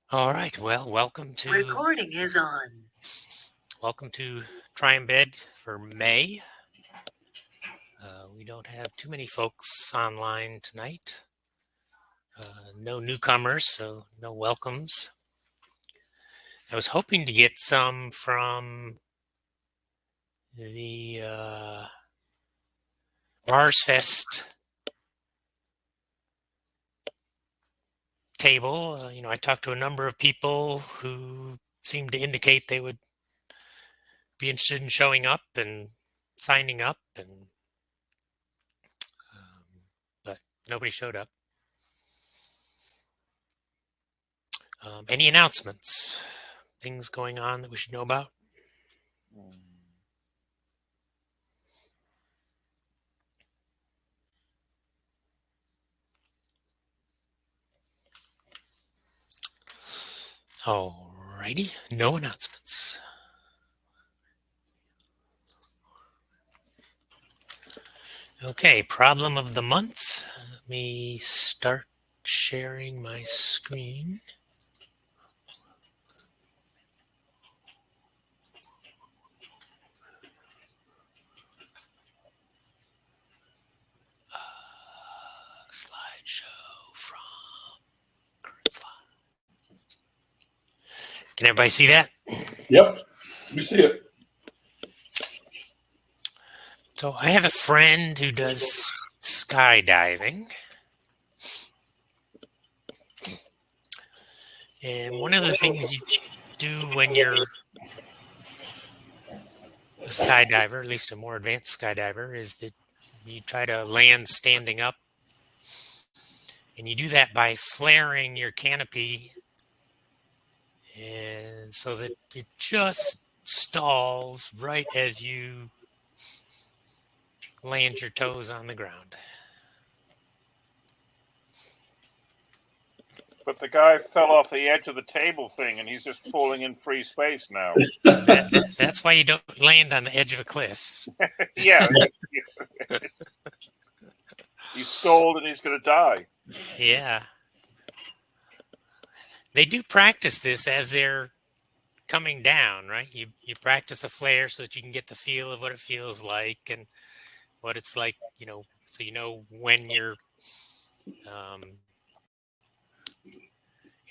All right. Well, welcome to Recording is on. TriEmbed for May. We don't have too many folks online tonight. No newcomers, so no welcomes. I was hoping to get some from the Mars Fest table. I talked to a number of people who seemed to indicate they would be interested in showing up and signing up, but nobody showed up. Any announcements? Things going on that we should know about? Alrighty, no announcements. Okay, problem of the month. Let me start sharing my screen. Slideshow from current slide. Can everybody see that? Yep, we see it. So I have a friend who does skydiving. And one of the things you do when you're a skydiver, at least a more advanced skydiver, is that you try to land standing up. And you do that by flaring your canopy, and so that it just stalls right as you land your toes on the ground. But the guy fell off the edge of the table thing, and he's just falling in free space now. That's why you don't land on the edge of a cliff. Yeah. He's stalled and he's going to die. Yeah. They do practice this as they're coming down, right? You practice a flare so that you can get the feel of what it feels like and what it's like, so you know when your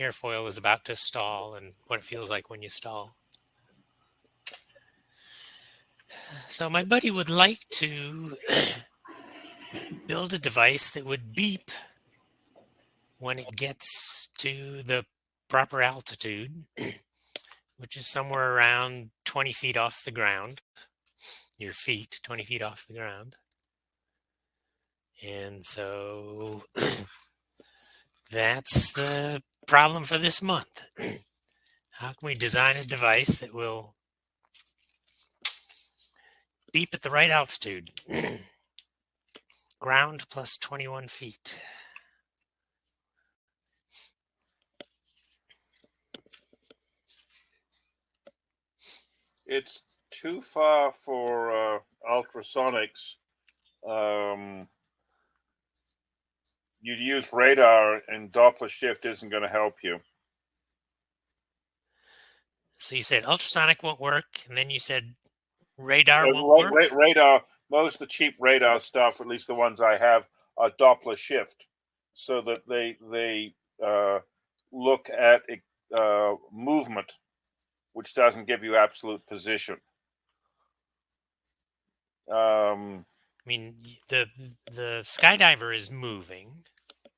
airfoil is about to stall and what it feels like when you stall. So my buddy would like to build a device that would beep when it gets to the proper altitude, which is somewhere around 20 feet off the ground, your feet, 20 feet off the ground. And so that's the problem for this month. How can we design a device that will beep at the right altitude? Ground plus 21 feet. It's too far for ultrasonics. You'd use radar, and Doppler shift isn't going to help you. So you said ultrasonic won't work, and then you said radar won't work? Radar, most of the cheap radar stuff, at least the ones I have, are Doppler shift, so that they look at movement, which doesn't give you absolute position. I mean, the skydiver is moving.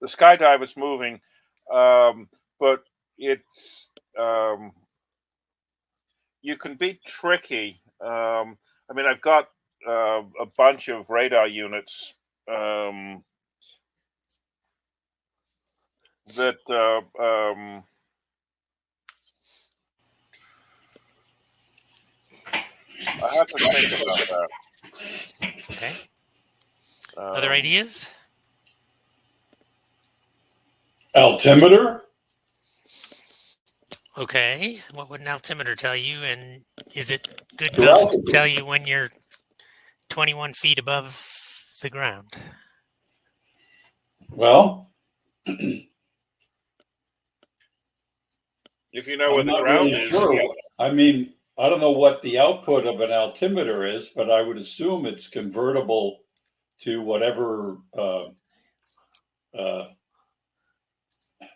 The skydive is moving, but it's you can be tricky. I mean, I've got a bunch of radar units that I have to think about that. Okay. Other ideas? Altimeter? Okay. What would an altimeter tell you? And is it good enough to tell you when you're 21 feet above the ground? Well, If you know where I'm the not ground really is, sure. I mean, I don't know what the output of an altimeter is, but I would assume it's convertible to whatever uh,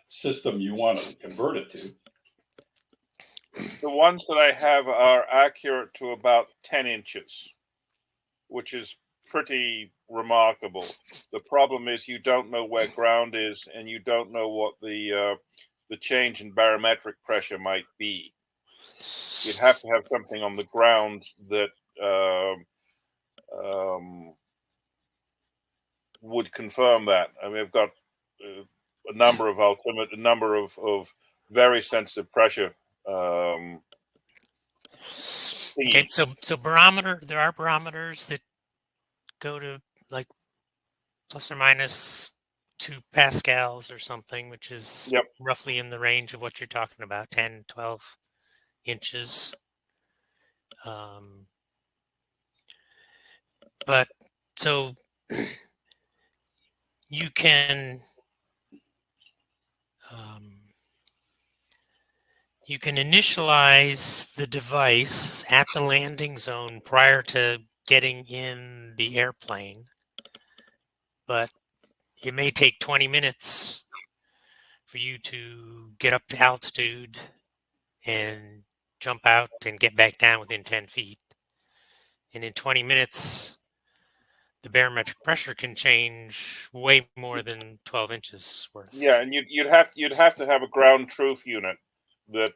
system you want to convert it to. the ones that I have are accurate to about 10 inches, which is pretty remarkable. The problem is you don't know where ground is, and you don't know what the change in barometric pressure might be. You'd have to have something on the ground that would confirm that. I mean, I've got a number of a number of very sensitive pressure. Okay, so barometer. There are barometers that go to like plus or minus 2 pascals or something, which is Yep. roughly in the range of what you're talking about, 10, 12 inches. But so you can you can initialize the device at the landing zone prior to getting in the airplane, but it may take 20 minutes for you to get up to altitude and jump out and get back down within 10 feet. And in 20 minutes, the barometric pressure can change way more than 12 inches worth. Yeah, and you'd have to have a ground truth unit that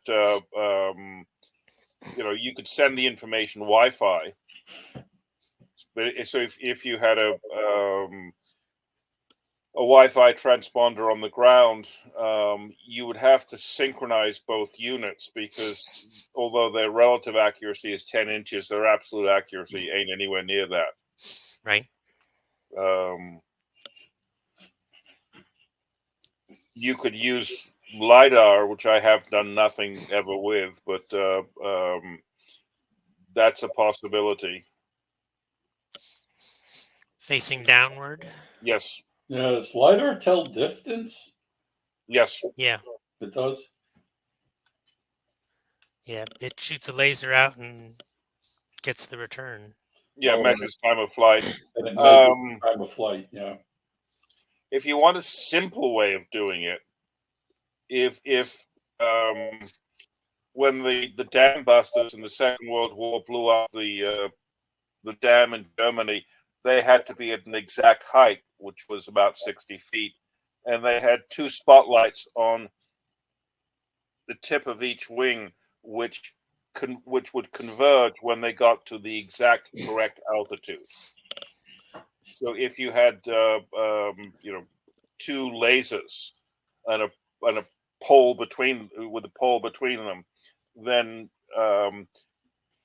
you could send the information Wi-Fi. But so if you had a Wi-Fi transponder on the ground, you would have to synchronize both units, because although their relative accuracy is 10 inches, their absolute accuracy ain't anywhere near that. Right. You could use LiDAR, which I have done nothing ever with, but that's a possibility. Facing downward? Yes. Yeah, does LiDAR tell distance? Yes. Yeah. It does? Yeah, it shoots a laser out and gets the return. Yeah, measures time of flight. And it measures time of flight, yeah. If you want a simple way of doing it, if when the dam busters in the Second World War blew up the dam in Germany, they had to be at an exact height, which was about 60 feet, and they had 2 spotlights on the tip of each wing, which would converge when they got to the exact correct altitude. So if you had 2 lasers and a pole between them, then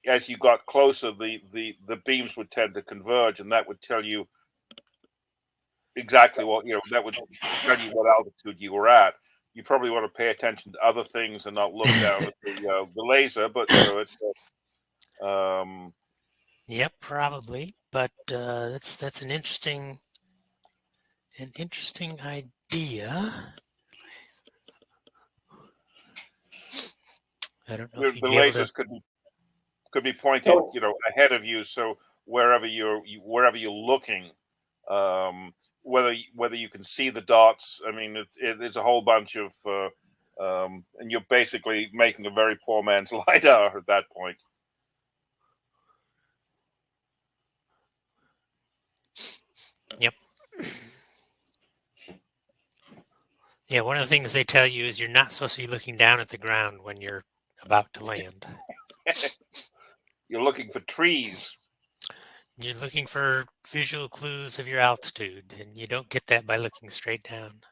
as you got closer, the beams would tend to converge, and that would tell you exactly what that would tell you what altitude you were at. You probably want to pay attention to other things and not look down at the laser, but it's. Yep, probably. But that's an interesting idea. I don't know if you'd The be able lasers to... could be pointed, ahead of you, so wherever you're looking, whether you can see the dots. I mean, it's a whole bunch of, and you're basically making a very poor man's LiDAR at that point. Yep. Yeah, one of the things they tell you is you're not supposed to be looking down at the ground when you're about to land. You're looking for trees. You're looking for visual clues of your altitude, and you don't get that by looking straight down.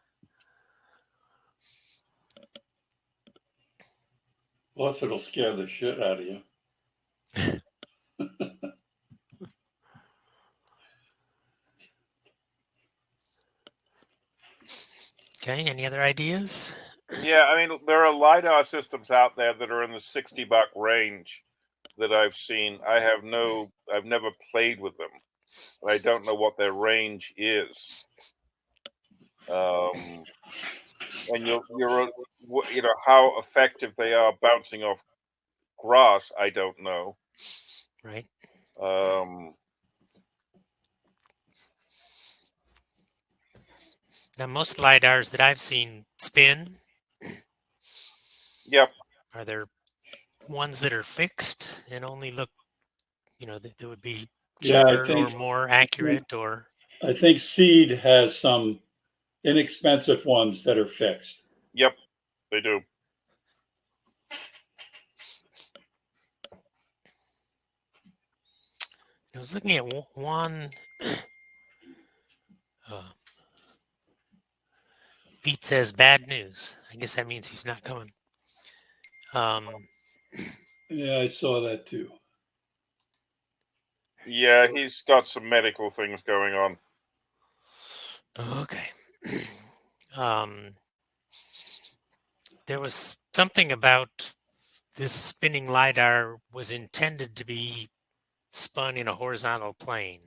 Plus, it'll scare the shit out of you. Okay, any other ideas? Yeah, I mean, there are LiDAR systems out there that are in the $60 range that I've seen. I've never played with them. I don't know what their range is. And how effective they are bouncing off grass, I don't know. Right. Now, most LiDARs that I've seen spin. Yep. Are there ones that are fixed and only look, that would be cheaper or more accurate, or? I think Seed has some inexpensive ones that are fixed. Yep, they do. I was looking at one. Pete says bad news. I guess that means he's not coming. Yeah, I saw that too. Yeah, he's got some medical things going on. Okay. There was something about this spinning LiDAR was intended to be spun in a horizontal plane,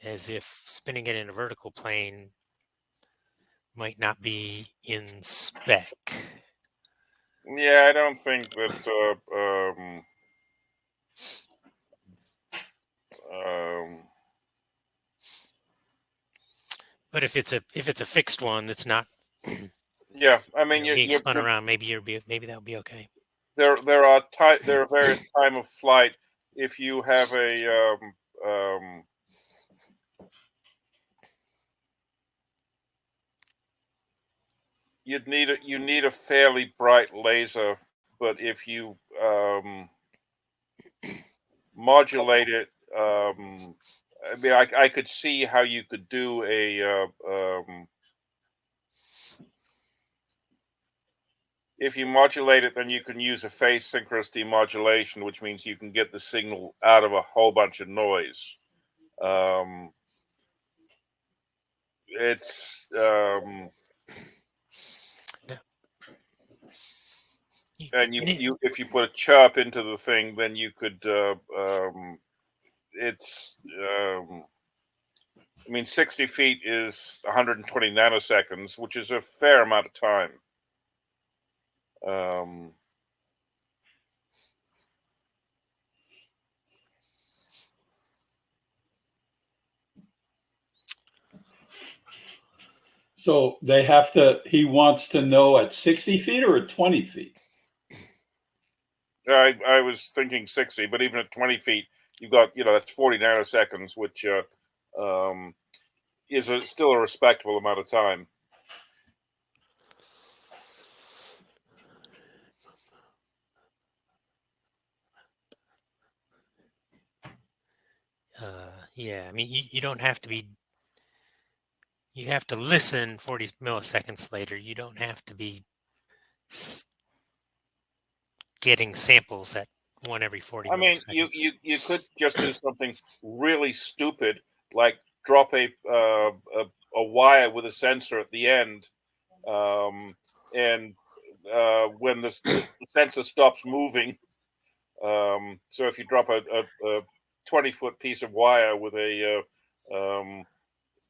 as if spinning it in a vertical plane might not be in spec. Yeah, I don't think that. But if it's a fixed one that's not, yeah, I mean, being spun around, maybe that would be okay. There are various time of flight. If you have a you need a fairly bright laser, but if you modulate it, I mean, I could see how you could do a if you modulate it, then you can use a phase synchronous demodulation, which means you can get the signal out of a whole bunch of noise. It's and you if you put a chirp into the thing, then you could it's I mean 60 feet is 120 nanoseconds, which is a fair amount of time. So he wants to know at 60 feet or at 20 feet? I was thinking 60, but even at 20 feet, you've got, that's 40 nanoseconds, which is still a respectable amount of time. Yeah, I mean, you don't have to be. You have to listen 40 milliseconds later. You don't have to be getting samples at one every 40 milliseconds. I mean, you could just do something really stupid, like drop a wire with a sensor at the end, and when the sensor stops moving, so if you drop a 20-foot piece of wire with a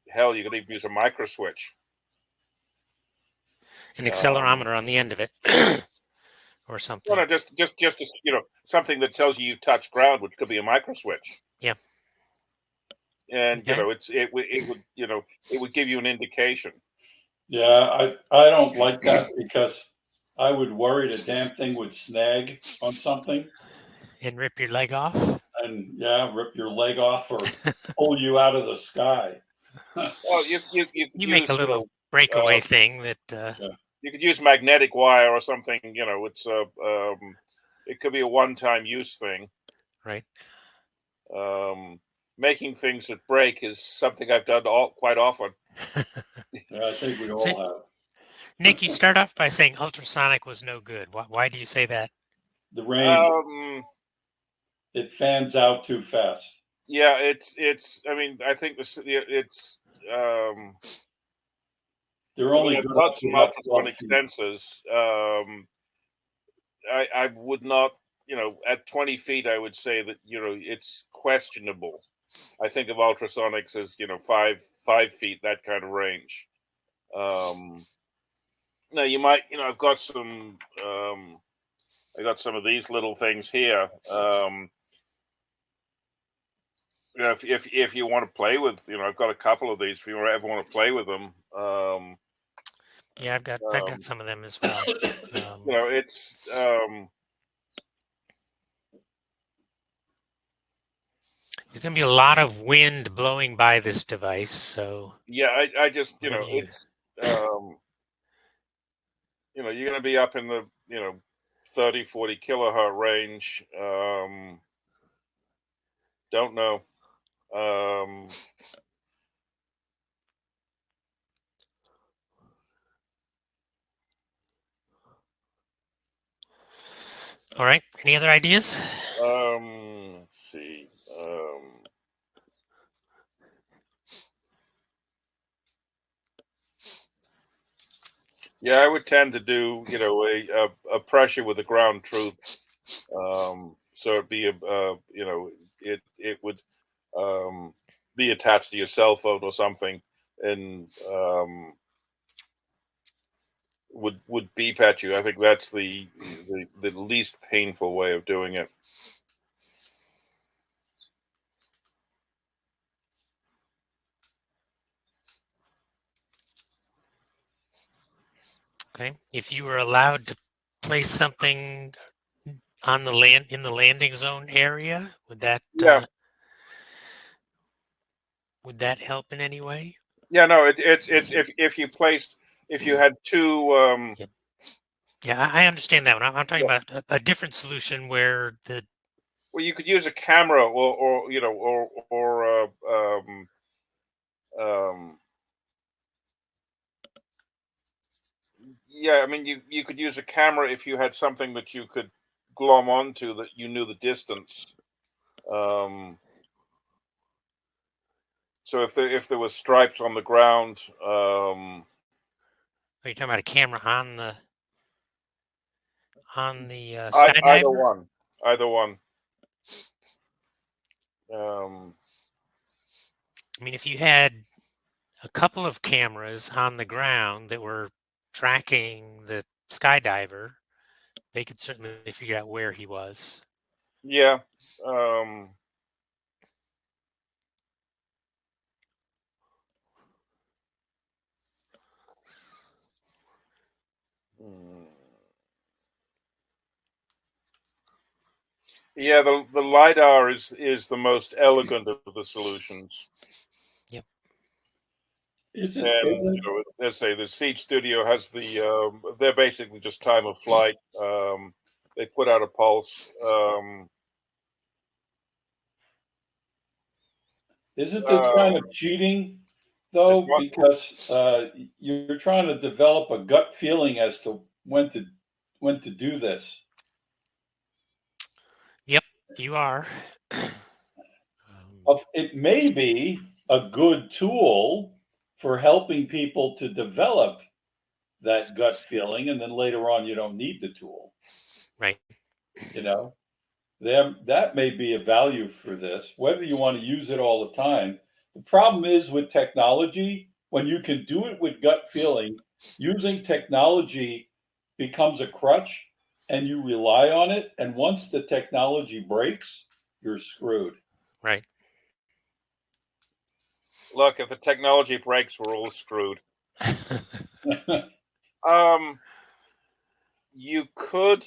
hell, you could even use a micro switch, an accelerometer on the end of it. Or something. Well, no, just something that tells you touch ground, which could be a micro switch. Yeah. And it would give you an indication. Yeah, I don't like that because I would worry the damn thing would snag on something and rip your leg off. And rip your leg off or pull you out of the sky. Well, you make a little breakaway thing that. You could use magnetic wire or something. It's it could be a one-time use thing. Right. Making things that break is something I've done quite often. I think we all have. Nick, you start off by saying ultrasonic was no good. Why do you say that? The range. It fans out too fast. Yeah, it's. I mean, I think it's. They're only good not some ultrasonic sensors. I would not, at 20 feet, I would say that it's questionable. I think of ultrasonics as 5 feet, that kind of range. Now you might, I've got some, I got some of these little things here. If you want to play with, I've got a couple of these. If you ever want to play with them, Yeah, I've got some of them as well. it's there's going to be a lot of wind blowing by this device, so yeah, I just, whatever you- it's you're going to be up in the 30-40 kilohertz range. Don't know. All right. Any other ideas? Let's see. Yeah, I would tend to do, a pressure with a ground truth. So it'd be it would be attached to your cell phone or something, and would beep at you. I think that's the least painful way of doing it. Okay. If you were allowed to place something on the in the landing zone area, would that Yeah. help in any way? Yeah, no, it's if you had two. Yeah, I understand that one. I'm talking about a different solution where the Well, you could use a camera yeah, I mean, you could use a camera if you had something that you could glom onto that you knew the distance. So if there was stripes on the ground, are you talking about a camera on the either skydiver? one, either one. I mean, if you had a couple of cameras on the ground that were tracking the skydiver, they could certainly figure out where he was. Yeah. Yeah, the LiDAR is the most elegant of the solutions. Yep. And let's say the Seed Studio has they're basically just time of flight. They put out a pulse. Isn't this kind of cheating, though? Because you're trying to develop a gut feeling as to when to do this. Yep, you are. It may be a good tool for helping people to develop that gut feeling, and then later on you don't need the tool. Right. That may be a value for this, whether you want to use it all the time. The problem is with technology, when you can do it with gut feeling, using technology becomes a crutch and you rely on it. And once the technology breaks, you're screwed. Right. Look, if the technology breaks, we're all screwed. You could.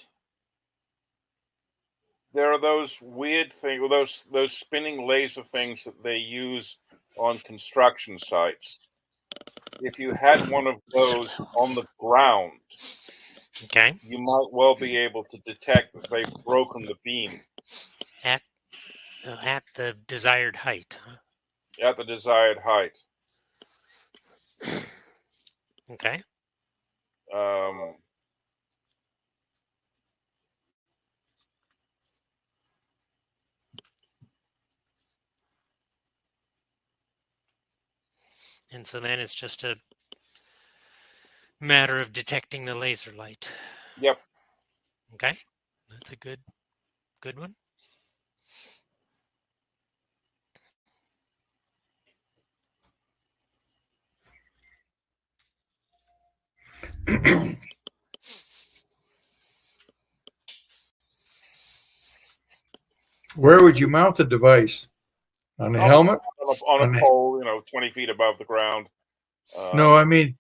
There are those weird things, those spinning laser things that they use on construction sites. If you had one of those on the ground, Okay. you might well be able to detect that they've broken the beam At the desired height. Huh? at the desired height. Okay. And so then it's just a matter of detecting the laser light. Yep. Okay. That's a good one. Where would you mount the device? On the helmet? On a pole, 20 feet above the ground. No, I mean,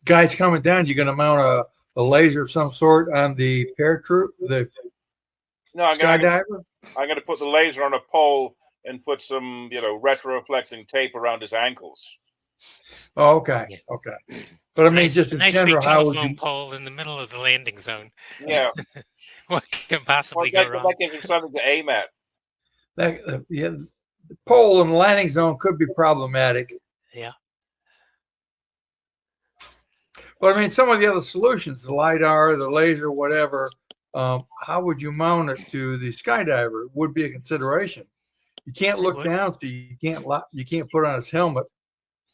guys coming down, you're going to mount a laser of some sort on the No, I'm skydiver? going to put the laser on a pole and put some, retro-reflecting tape around his ankles. Oh, okay, Yeah. okay. But I mean, just in nice general, big how would telephone you? pole in the middle of the landing zone. Yeah. What can possibly go wrong? That gives him something to aim at. Yeah, the pole in the landing zone could be problematic. Yeah. But I mean, some of the other solutions, the LiDAR, the laser, whatever, how would you mount it to the skydiver? It would be a consideration. You can't look down, so you can't put on his helmet.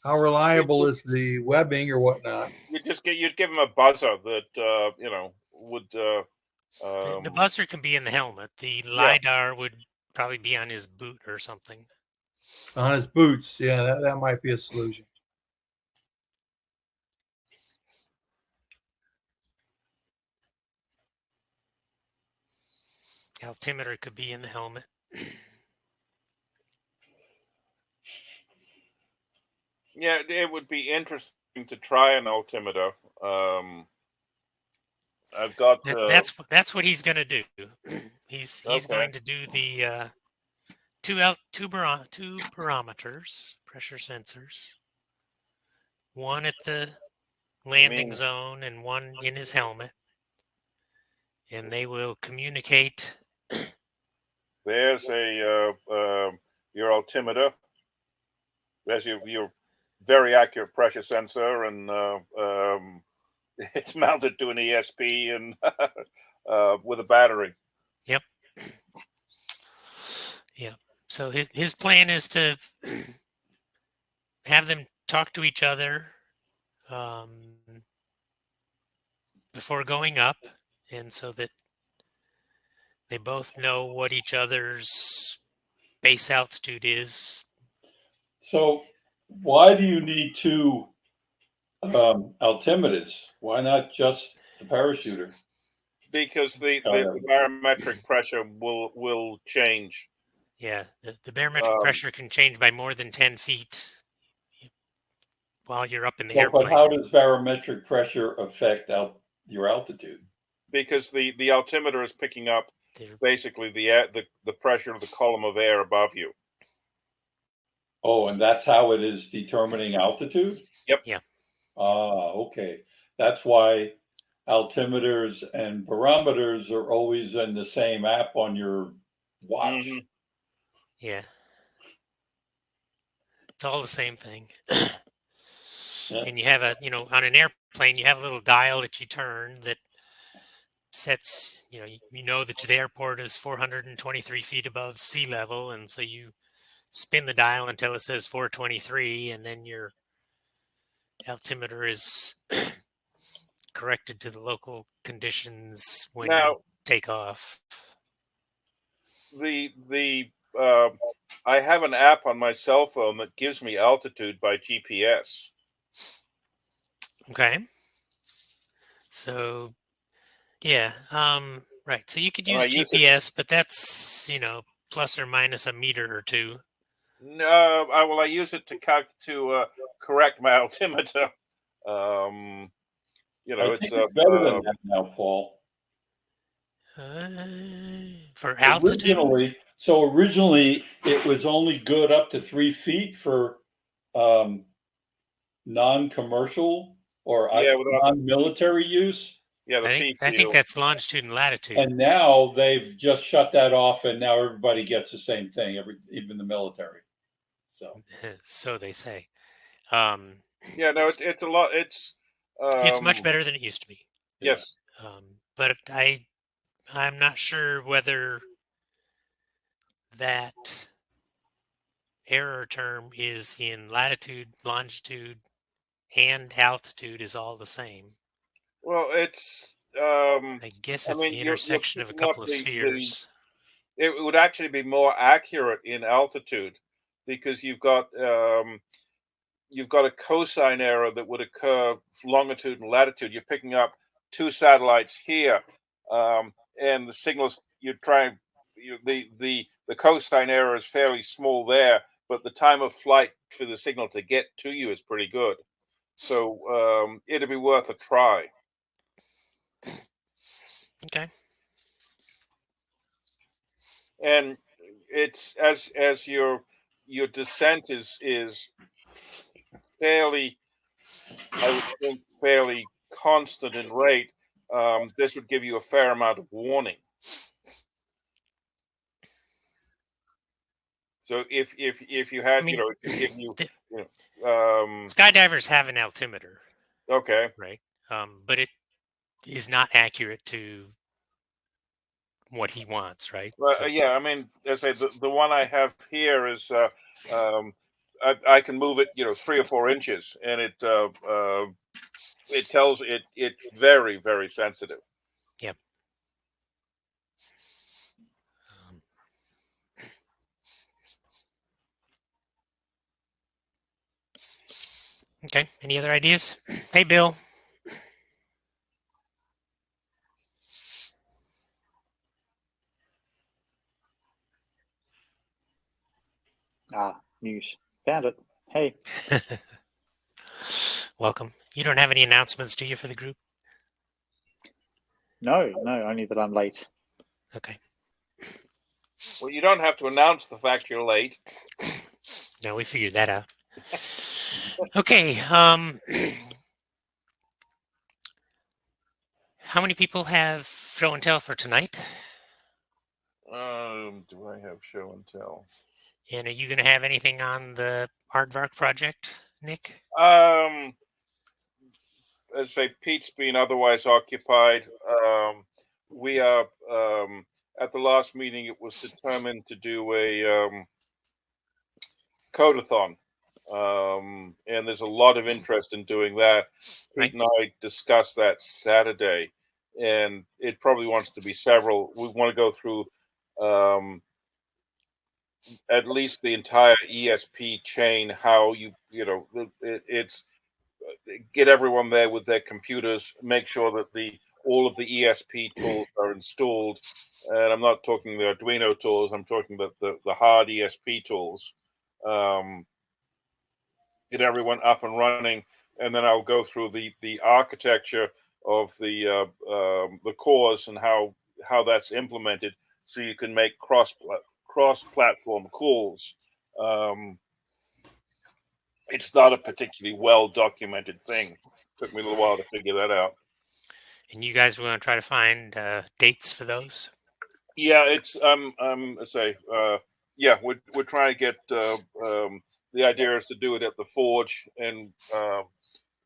How reliable is the webbing or whatnot? You'd give him a buzzer that would. The buzzer can be in the helmet. The LiDAR would probably be on his boot or something. On his boots, yeah, that might be a solution. Altimeter could be in the helmet. Yeah, it would be interesting to try an altimeter. I've got that's what he's going to do. He's going to do the two barometers, pressure sensors, one at the landing zone and one in his helmet, and they will communicate. There's your altimeter. There's your very accurate pressure sensor, and it's mounted to an ESP and with a battery. Yep. Yeah. So his plan is to have them talk to each other before going up, and so that they both know what each other's base altitude is. So why do you need two altimeters? Why not just the parachuter? Because the barometric pressure will change. Yeah, the barometric pressure can change by more than 10 feet while you're up in the airplane. But how does barometric pressure affect your altitude? Because the altimeter is picking up basically the pressure of the column of air above you. Oh, and that's how it is determining altitude? Yep. Yeah. Okay. That's why altimeters and barometers are always in the same app on your watch. Mm-hmm. Yeah. It's all the same thing. Yeah. And you have on an airplane, you have a little dial that you turn that sets, you know that the airport is 423 feet above sea level. And so you spin the dial until it says 423, and then your altimeter is corrected to the local conditions when you take off. I have an app on my cell phone that gives me altitude by GPS. Okay. So, yeah, right. So you could use GPS, but that's plus or minus a meter or two. No, I use it to correct my altimeter. It's better than that now, Paul. For altitude. Originally, it was only good up to 3 feet for non-commercial or non-military use. Yeah, I think that's longitude and latitude. And now they've just shut that off, and now everybody gets the same thing, even the military. So they say. Yeah, no, it's a lot. It's much better than it used to be. Yes. But I'm not sure whether that error term is in latitude, longitude, and altitude is all the same. Well, it's. I guess it's the intersection of a couple of spheres. It would actually be more accurate in altitude because you've got you've got a cosine error that would occur longitude and latitude. You're picking up two satellites here, and the signals you're trying. The cosine error is fairly small there, but the time of flight for the signal to get to you is pretty good. So it'd be worth a try. Okay. And it's as your descent is fairly, I would think, fairly constant in rate. This would give you a fair amount of warning. So if you had, I mean, if you skydivers have an altimeter, okay, right? But it is not accurate to what he wants, right? So, yeah, I mean, as I say, the one I have here is I can move it, 3 or 4 inches, and it tells it's very, very sensitive. yeah. Okay. Any other ideas? Hey, Bill. News. Found it. Hey. Welcome. You don't have any announcements, do you, for the group? No, only that I'm late. Okay. Well, you don't have to announce the fact you're late. No, we figured that out. Okay. How many people have show and tell for tonight? Do I have show and tell? And are you going to have anything on the Aardvark project, Nick? As I say, Pete's been otherwise occupied. We are at the last meeting. It was determined to do a codathon, and there's a lot of interest in doing that. Pete and I discussed that Saturday, and it probably wants to be several. We want to go through at least the entire ESP chain. How it's get everyone there with their computers, make sure that all of the ESP tools are installed. And I'm not talking the Arduino tools, I'm talking the hard ESP tools. Get everyone up and running, and then I'll go through the architecture of the cores and how that's implemented, so you can make cross-platform calls. It's not a particularly well-documented thing. Took me a little while to figure that out. And you guys were going to try to find dates for those? Yeah, it's yeah, we're trying to get the idea is to do it at the Forge, and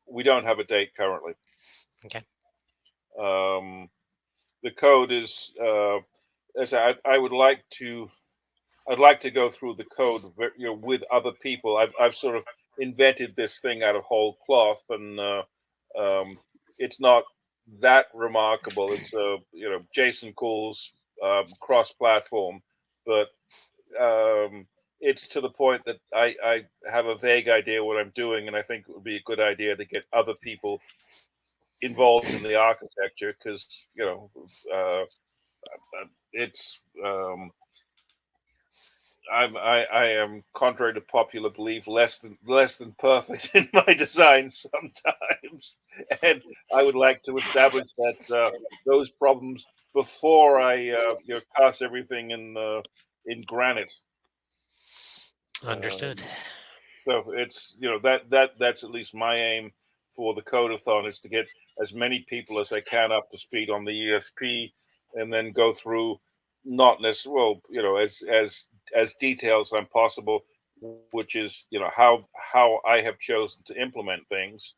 we don't have a date currently. Okay. The code is as I would like to. I'd like to go through the code, with other people. I've sort of invented this thing out of whole cloth, and it's not that remarkable. It's Jason calls cross-platform, but it's to the point that I have a vague idea what I'm doing, and I think it would be a good idea to get other people involved in the architecture, because it's. I am, contrary to popular belief, less than perfect in my design sometimes, and I would like to establish that those problems before I cast everything in granite. Understood. So it's that's at least my aim for the codathon, is to get as many people as I can up to speed on the ESP, and then go through, not necessarily, as detailed as possible, which is how I have chosen to implement things,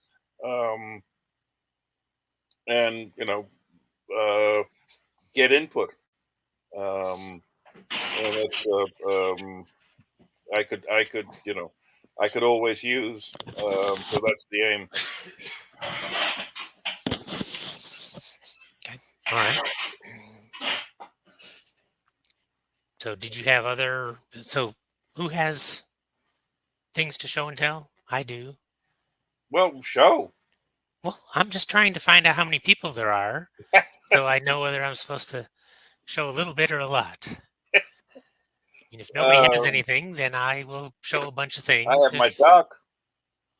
and get input, and it's I could always use, so that's the aim. Okay. All right. So did you have so who has things to show and tell? I do. Well, show. Well, I'm just trying to find out how many people there are, so I know whether I'm supposed to show a little bit or a lot. And if nobody has Um, anything, then I will show a bunch of things. I have my duck.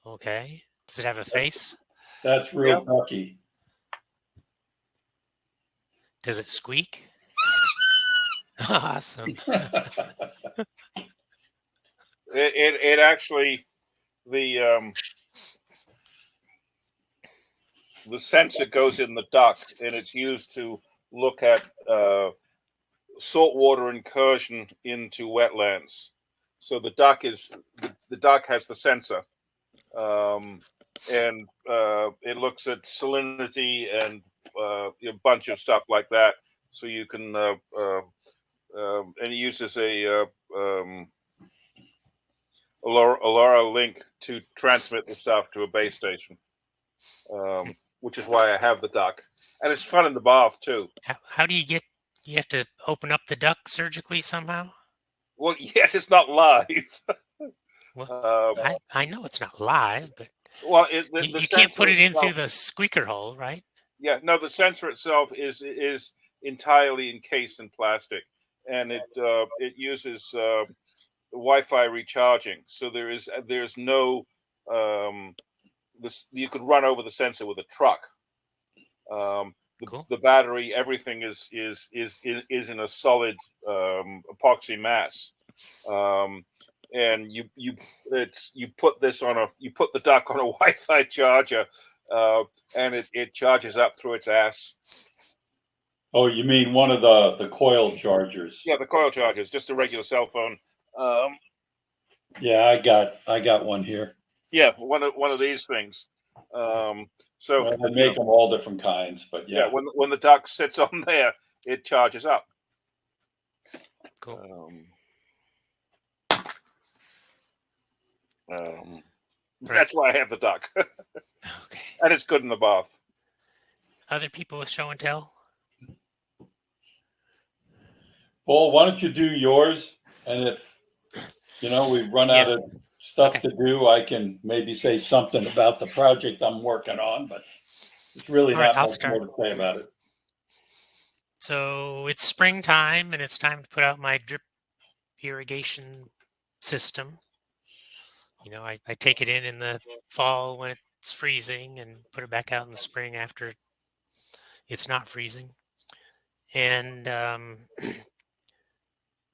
Okay. Does it have a face? That's real ducky. Does it squeak? Awesome. It actually the sensor goes in the duck, and it's used to look at saltwater incursion into wetlands. So the duck has the sensor, and it looks at salinity and a bunch of stuff like that. So you can and it uses a LoRa link to transmit the stuff to a base station, which is why I have the duck, and it's fun in the bath too. How do you get? You have to open up the duck surgically somehow. Well, yes, it's not live. Well, I know it's not live, but Well, you can't put it in through the squeaker hole, right? Yeah, no, the sensor itself is entirely encased in plastic, and it uses Wi-Fi recharging. So there's no you could run over the sensor with a truck. Cool. The battery, everything is in a solid epoxy mass, and you put the duck on a Wi-Fi charger, and it charges up through its ass. Oh, you mean one of the coil chargers? Yeah, the coil chargers, just a regular cell phone. Yeah, I got one here. Yeah, one of these things. So well, they make them all different kinds, but yeah. When the duck sits on there, it charges up. Cool. That's why I have the duck. Okay. And it's good in the bath. Other people with show and tell? Paul, why don't you do yours? And if we run out of stuff to do, I can maybe say something about the project I'm working on, but it's really not much more to say about it. So it's springtime and it's time to put out my drip irrigation system. I take it in the fall when it's freezing and put it back out in the spring after it's not freezing. And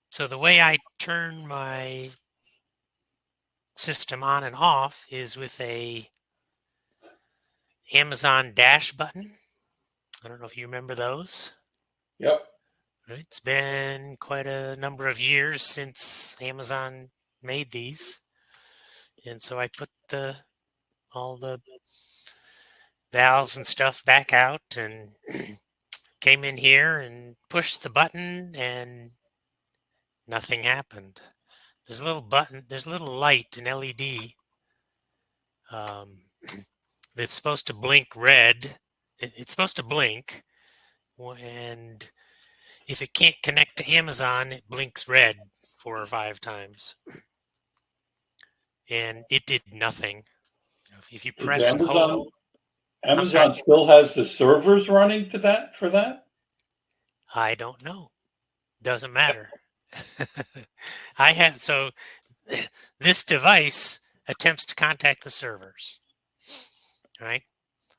so the way I turn my system on and off is with a Amazon dash button. I don't know if you remember those. Yep. It's been quite a number of years since Amazon made these. And so I put all the valves and stuff back out and came in here and pushed the button and nothing happened. There's a little button, there's a little light, an LED, that's supposed to blink red. It's supposed to blink, and if it can't connect to Amazon, it blinks red 4 or 5 times. And it did nothing. If you press and hold, Amazon still has the servers running for that? I don't know. Doesn't matter. So this device attempts to contact the servers. Right?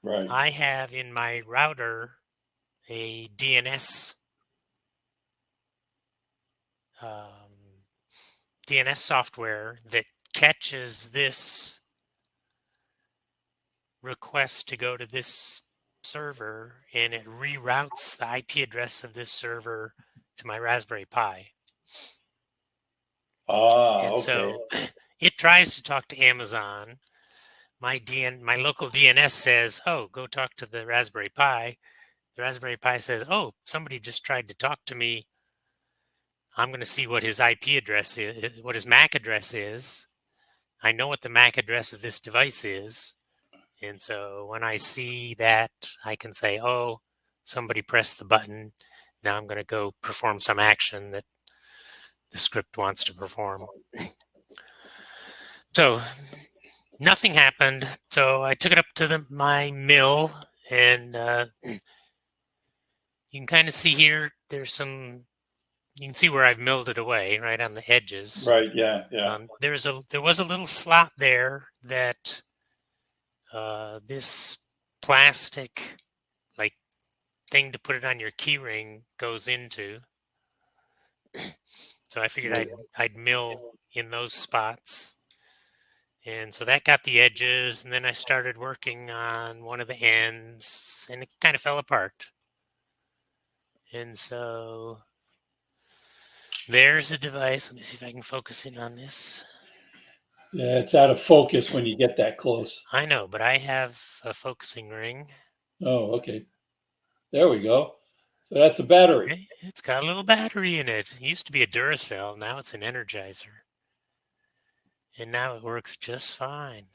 Right. I have in my router a DNS software that catches this request to go to this server, and it reroutes the IP address of this server to my Raspberry Pi. Okay. So it tries to talk to Amazon. My local DNS says, "Oh, go talk to the Raspberry Pi." The Raspberry Pi says, "Oh, somebody just tried to talk to me. I'm going to see what his IP address is, what his MAC address is. I know what the MAC address of this device is." And so when I see that, I can say, "Oh, somebody pressed the button. Now I'm going to go perform some action that the script wants to perform." So nothing happened. So I took it up to my mill, and you can kind of see here, there's some, you can see where I've milled it away, right on the edges. Right. Yeah. Yeah. There was a little slot there that this plastic like thing to put it on your key ring goes into. So I figured I'd mill in those spots. And so that got the edges, and then I started working on one of the ends, and it kind of fell apart. And so there's the device. Let me see if I can focus in on this. Yeah. It's out of focus when you get that close. I know, but I have a focusing ring. Oh, okay. There we go. So that's a battery. It's got a little battery in it. It used to be a Duracell. Now it's an Energizer. And now it works just fine.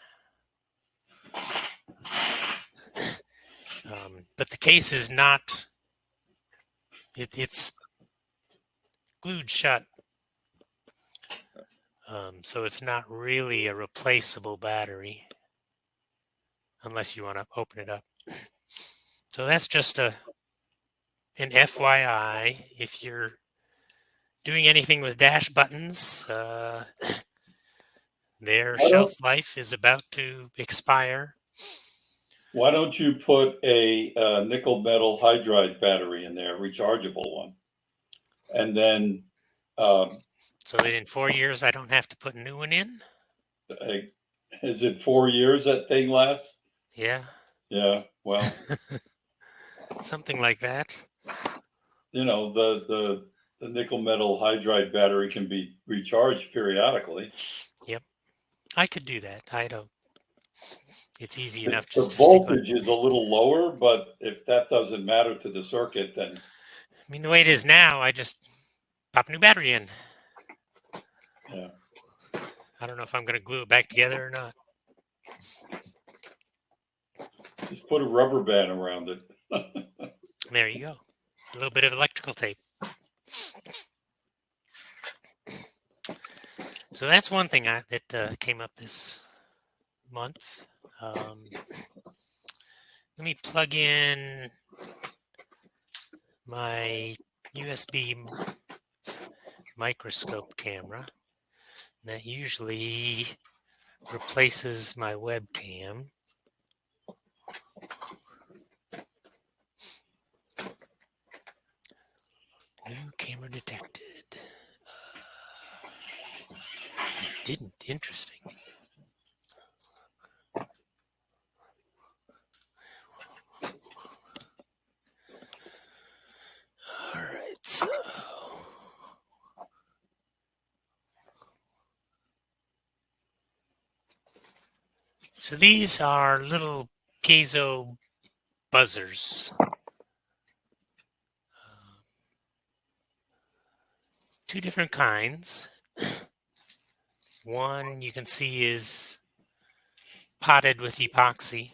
But the case is not, it's glued shut. So it's not really a replaceable battery unless you want to open it up. So that's just an FYI. If you're doing anything with dash buttons, their shelf life is about to expire. Why don't you put a nickel metal hydride battery in there, rechargeable one, and then so that in 4 years I don't have to put a new one in? Is it 4 years that thing lasts? Yeah. Yeah. Well, something like that. You know, the nickel metal hydride battery can be recharged periodically. Yep. I could do that. I don't. It's easy enough The just to voltage is a little lower, but if that doesn't matter to the circuit, then. I mean, the way it is now, I just pop a new battery in. Yeah. I don't know if I'm going to glue it back together or not. Just put a rubber band around it. There you go. A little bit of electrical tape. So that's one thing that came up this month. Let me plug in my USB microscope camera. That usually replaces my webcam. New camera detected. It didn't. Interesting. All right, so these are little piezo buzzers. Two different kinds. One you can see is potted with epoxy,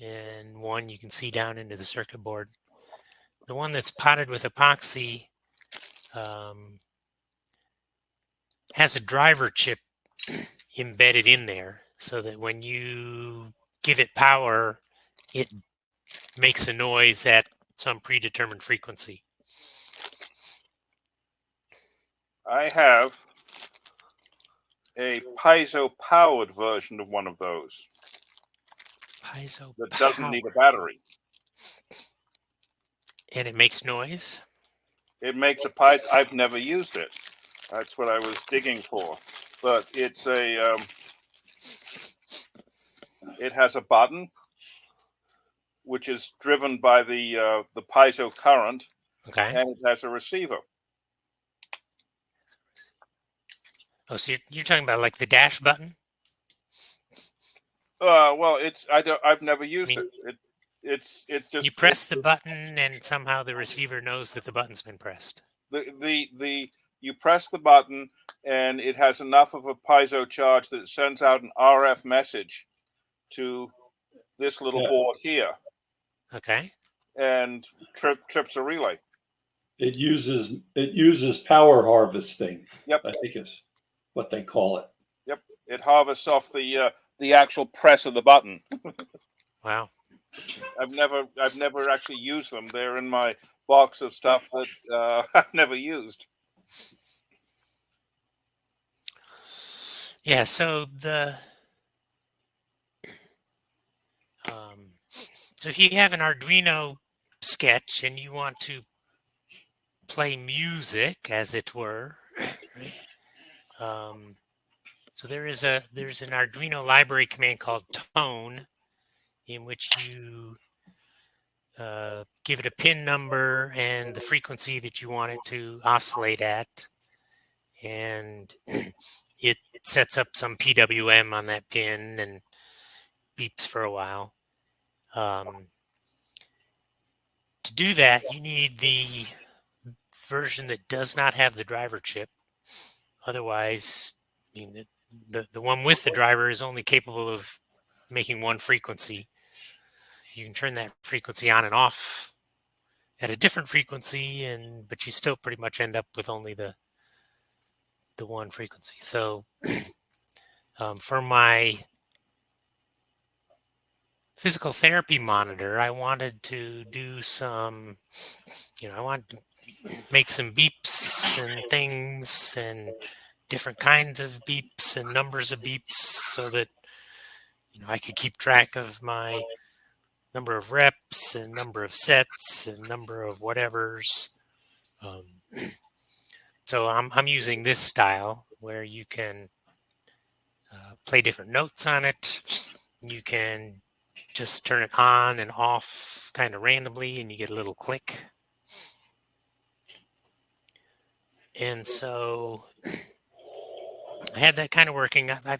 and one you can see down into the circuit board. The one that's potted with epoxy has a driver chip embedded in there, so that when you give it power, it makes a noise at some predetermined frequency. I have a piezo-powered version of one of those. Piezo that doesn't need a battery. And it makes noise? It makes a pipe. I've never used it. That's what I was digging for. But it's a, it has a button, which is driven by the piezo current. Okay. And it has a receiver. Oh, so you're talking about like the dash button? Well, I've never used it. It's just you press the button and somehow the receiver knows that the button's been pressed. You press the button and it has enough of a piezo charge that it sends out an RF message to this little board here. Okay. And trips a relay. It uses power harvesting. Yep. I think is what they call it. Yep. It harvests off the actual press of the button. Wow. I've never actually used them. They're in my box of stuff that I've never used. Yeah, so so if you have an Arduino sketch and you want to play music, as it were, right? So there's an Arduino library command called tone, in which you give it a pin number and the frequency that you want it to oscillate at, and it sets up some PWM on that pin and beeps for a while. To do that, you need the version that does not have the driver chip. Otherwise, I mean, the one with the driver is only capable of making one frequency. You can turn that frequency on and off at a different frequency, but you still pretty much end up with only the one frequency. So for my physical therapy monitor, I wanted to do some, I wanted to make some beeps and things and different kinds of beeps and numbers of beeps so that, I could keep track of my number of reps and number of sets and number of whatevers. So I'm using this style where you can play different notes on it. You can just turn it on and off kind of randomly, and you get a little click. And so I had that kind of working. I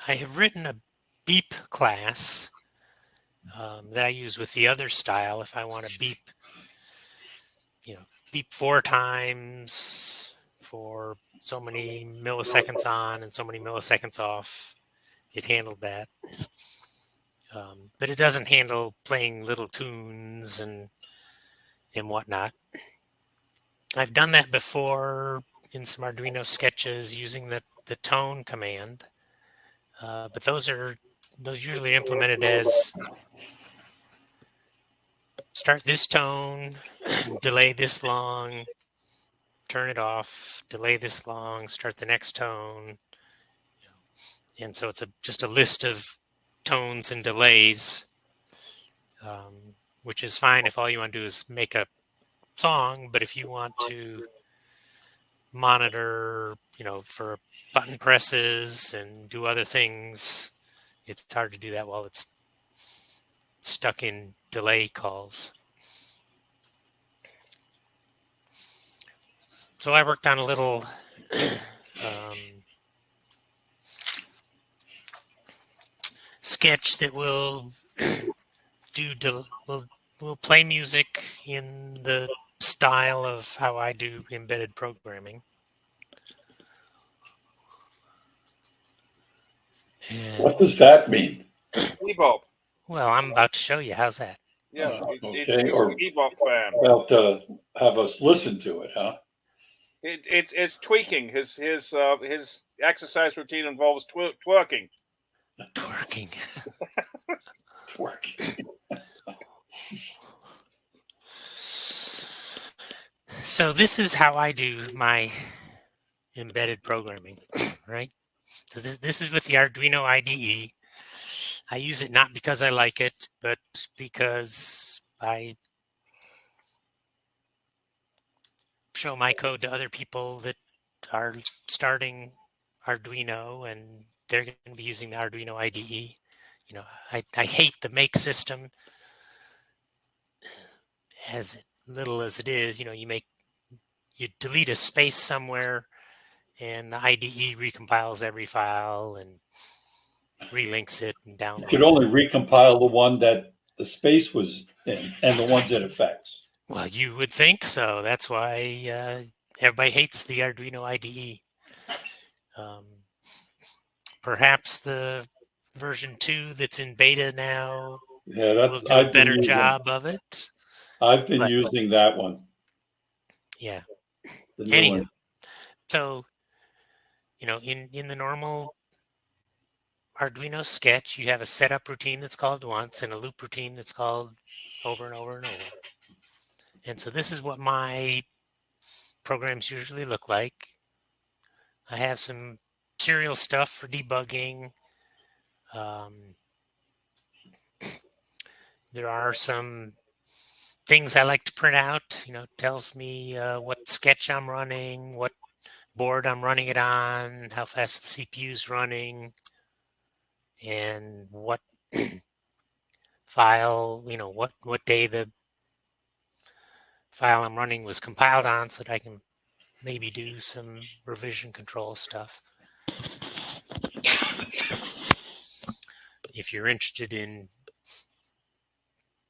have written a beep class that I use with the other style if I want to beep, beep 4 times for so many milliseconds on and so many milliseconds off. It handled that. But it doesn't handle playing little tunes and whatnot. I've done that before in some Arduino sketches using the tone command, but those usually implemented as start this tone, delay this long, turn it off, delay this long, start the next tone, and so it's just a list of tones and delays, which is fine if all you want to do is make a song. But if you want to monitor, for button presses and do other things, it's hard to do that while it's stuck in delay calls. So I worked on a little sketch that will will play music in the style of how I do embedded programming. And, What does that mean? Bebop. well, I'm about to show you. How's that? Yeah, Okay, it's or a Bebop fan. well, to have us listen to it, huh? It's tweaking. His exercise routine involves twerking. Twerking. Twerking. So this is how I do my embedded programming, right? So this is with the Arduino IDE. I use it not because I like it, but because I show my code to other people that are starting Arduino, and they're going to be using the Arduino IDE. I hate the make system as little as it is. You delete a space somewhere, and the IDE recompiles every file and relinks it and downloads. You could only recompile the one that the space was in and the ones it affects. Well, you would think so. That's why everybody hates the Arduino IDE. Perhaps the version 2 that's in beta now will do a better job of it. I've been using that one. Yeah. The new Anyhow, one. so in the normal Arduino sketch, you have a setup routine that's called once and a loop routine that's called over and over and over. And so this is what my programs usually look like. I have some serial stuff for debugging. There are some things I like to print out, tells me what sketch I'm running, what board I'm running it on, how fast the CPU is running, and what file, what day the file I'm running was compiled on, so that I can maybe do some revision control stuff. If you're interested in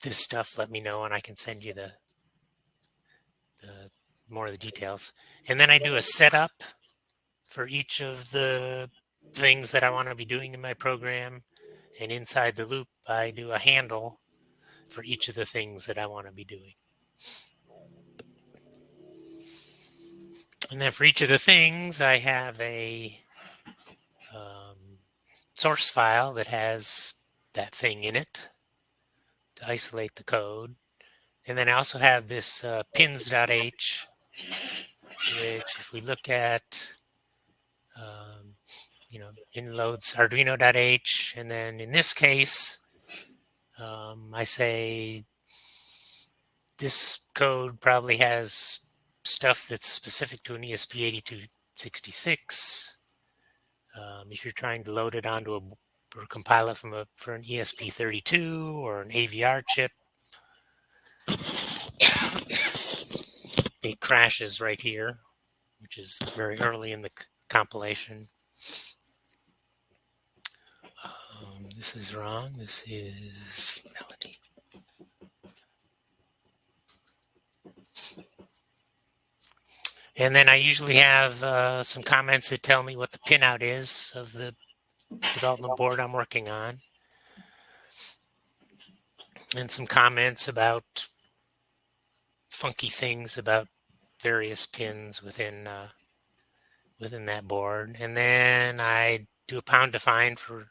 this stuff, let me know and I can send you the more of the details. And then I do a setup for each of the things that I want to be doing in my program. And inside the loop, I do a handle for each of the things that I want to be doing. And then for each of the things, I have a source file that has that thing in it to isolate the code. And then I also have this pins.h, which if we look at, loads Arduino.h, and then in this case, I say this code probably has stuff that's specific to an ESP8266. If you're trying to load it onto or compile it for an ESP32 or an AVR chip, it crashes right here, which is very early in the compilation. This is wrong. This is melody. And then I usually have some comments that tell me what the pinout is of the development board I'm working on. And some comments about funky things about various pins within that board. And then I do a pound define for,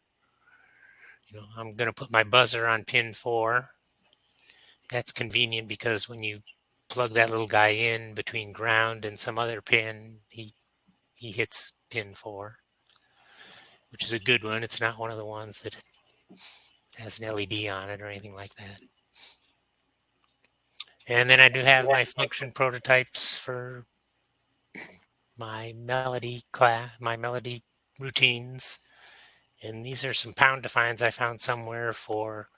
I'm going to put my buzzer on pin 4. That's convenient because when you plug that little guy in between ground and some other pin, he hits pin 4, which is a good one. It's not one of the ones that has an LED on it or anything like that. And then I do have my function prototypes for my melody routines. And these are some pound defines I found somewhere for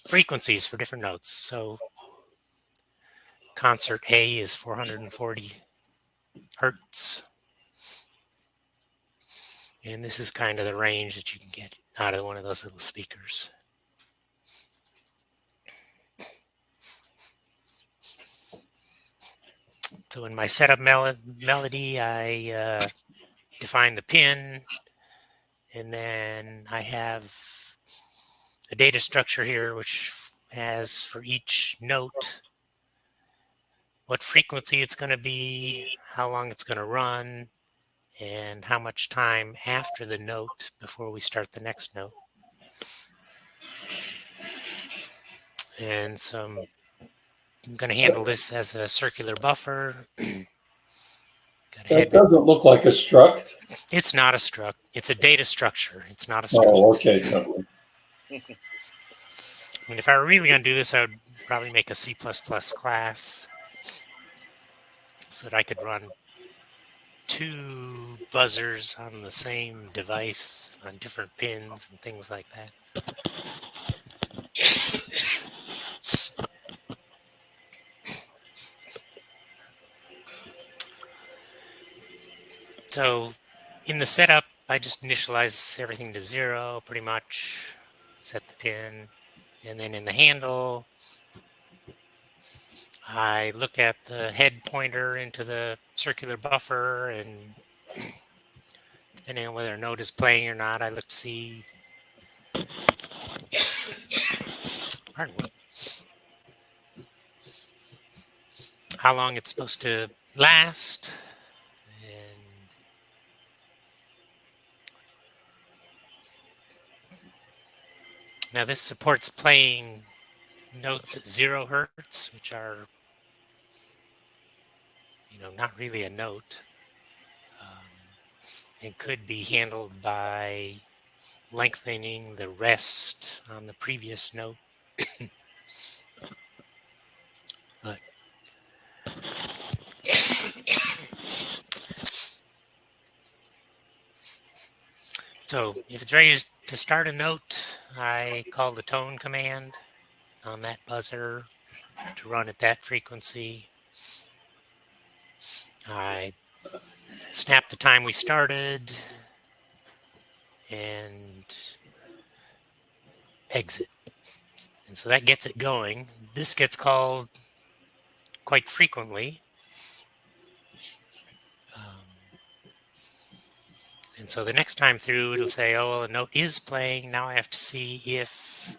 frequencies for different notes. So concert A is 440 hertz. And this is kind of the range that you can get out of one of those little speakers. So in my setup melody, I define the pin, and then I have a data structure here which has for each note what frequency it's going to be, how long it's going to run, and how much time after the note before we start the next note. And so I'm going to handle this as a circular buffer. That doesn't look like a struct. It's not a struct. It's a data structure. It's not a struct. Oh, okay. I mean, if I were really going to do this, I would probably make a C++ class so that I could run 2 buzzers on the same device on different pins and things like that. So in the setup, I just initialize everything to 0 pretty much, set the pin, and then in the handle, I look at the head pointer into the circular buffer, and depending on whether a note is playing or not, I look to see how long it's supposed to last, Now this supports playing notes at 0 hertz, which are, not really a note, and could be handled by lengthening the rest on the previous note. But so if it's ready to start a note, I call the tone command on that buzzer to run at that frequency. I snap the time we started and exit. And so that gets it going. This gets called quite frequently. And so the next time through, it'll say, oh, well, a note is playing. Now I have to see if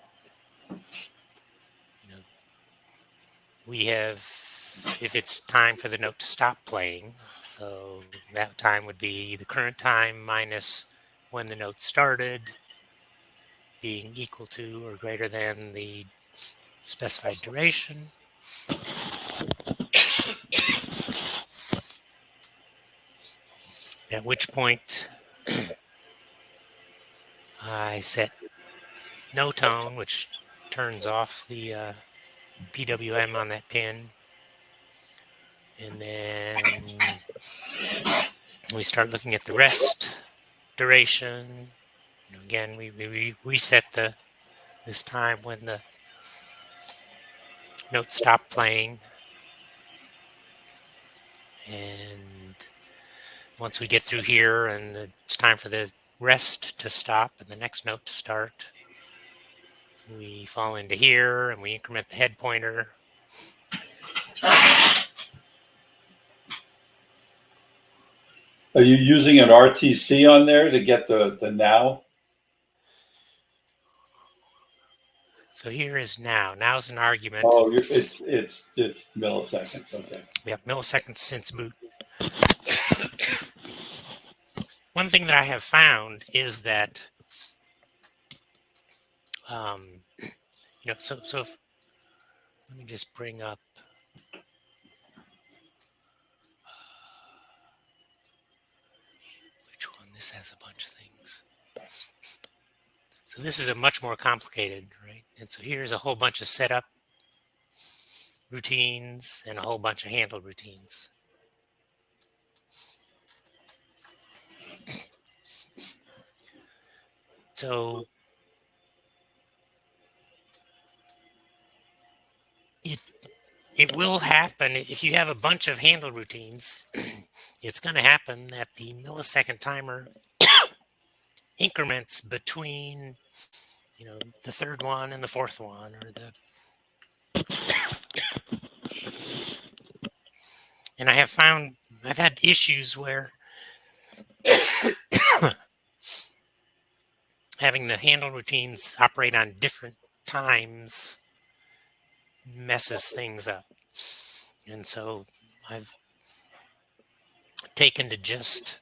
if it's time for the note to stop playing. So that time would be the current time minus when the note started, being equal to or greater than the specified duration. At which point I set no tone, which turns off the PWM on that pin. And then we start looking at the rest duration. Again, we reset this time when the note stopped playing. And once we get through here and it's time for the rest to stop and the next note to start, we fall into here and we increment the head pointer. Are you using an RTC on there to get the now? So here is now. Now's an argument. Oh, it's milliseconds. Okay. We have milliseconds since boot. One thing that I have found is that, so if, let me just bring up. Which one? This has a bunch of things. So this is a much more complicated, right? And so here's a whole bunch of setup routines and a whole bunch of handle routines. So it will happen if you have a bunch of handle routines. It's going to happen that the millisecond timer increments between, the third one and the fourth one, or and I've had issues where having the handle routines operate on different times messes things up. And so I've taken to just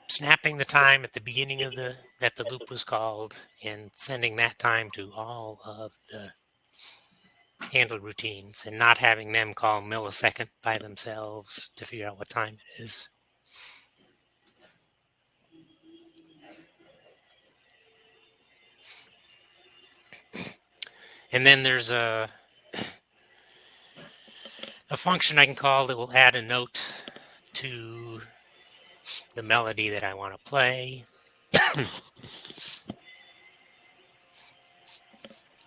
snapping the time at the beginning of that the loop was called and sending that time to all of the handle routines and not having them call millisecond by themselves to figure out what time it is. And then there's a function I can call that will add a note to the melody that I want to play.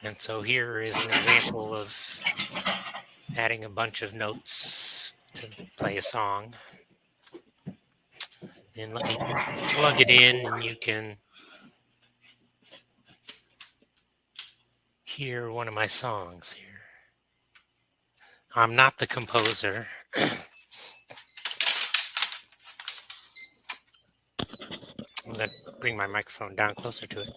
And so here is an example of adding a bunch of notes to play a song. And let me plug it in and you can hear one of my songs here. I'm not the composer. I'm going to bring my microphone down closer to it.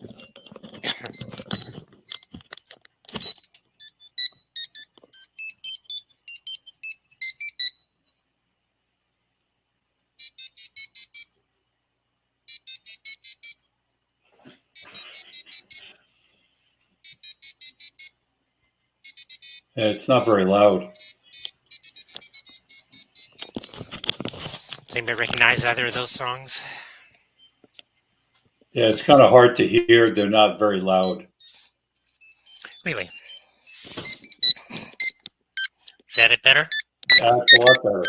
Yeah, it's not very loud. Does anybody recognize either of those songs? Yeah, it's kind of hard to hear. They're not very loud. Really? Is that it better? That's a lot better.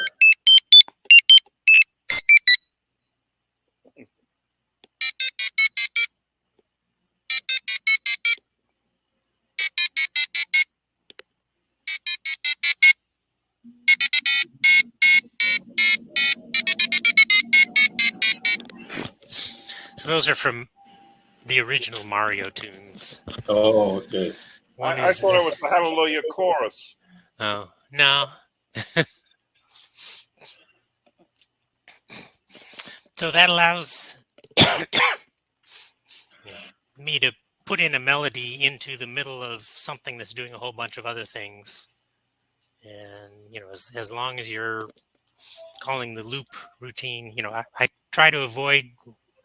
So those are from the original Mario tunes. Oh, okay. One I is thought it was the Hallelujah chorus. Oh, no. So that allows me to put in a melody into the middle of something that's doing a whole bunch of other things. And, as long as you're calling the loop routine, I try to avoid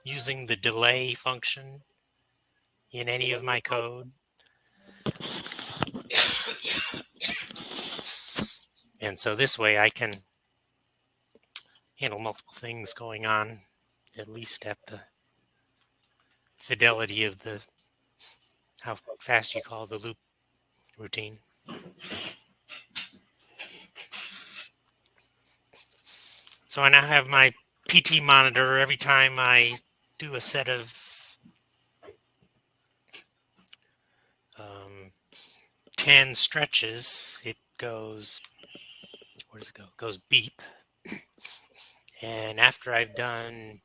using the delay function in any of my code. And so this way I can handle multiple things going on, at least at the fidelity of how fast you call the loop routine. So I now have my PT monitor. Every time I do a set of 10 stretches, it goes, where does it go? It goes beep. And after I've done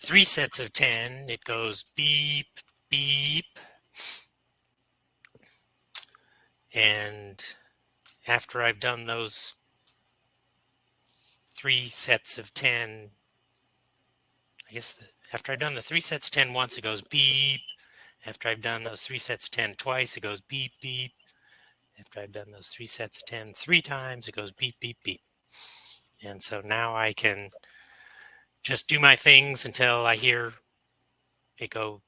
3 sets of 10, it goes beep, beep. And after I've done those 3 sets of 10, after I've done the 3 sets of 10 once, it goes beep. After I've done those 3 sets of 10 twice, it goes beep, beep. After I've done those 3 sets of 10 3 times, it goes beep, beep, beep. And so now I can just do my things until I hear it go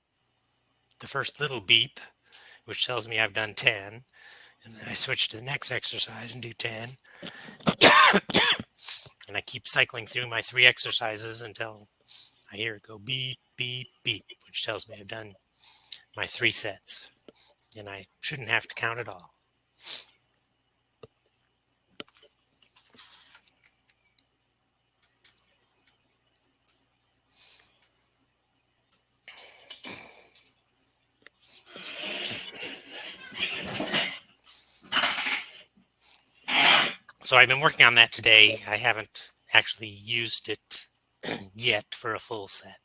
the first little beep, which tells me I've done 10. And then I switch to the next exercise and do 10. And I keep cycling through my 3 exercises until I hear it go beep, beep, beep, which tells me I've done my 3 sets. And I shouldn't have to count at all. So I've been working on that today. I haven't actually used it yet for a full set.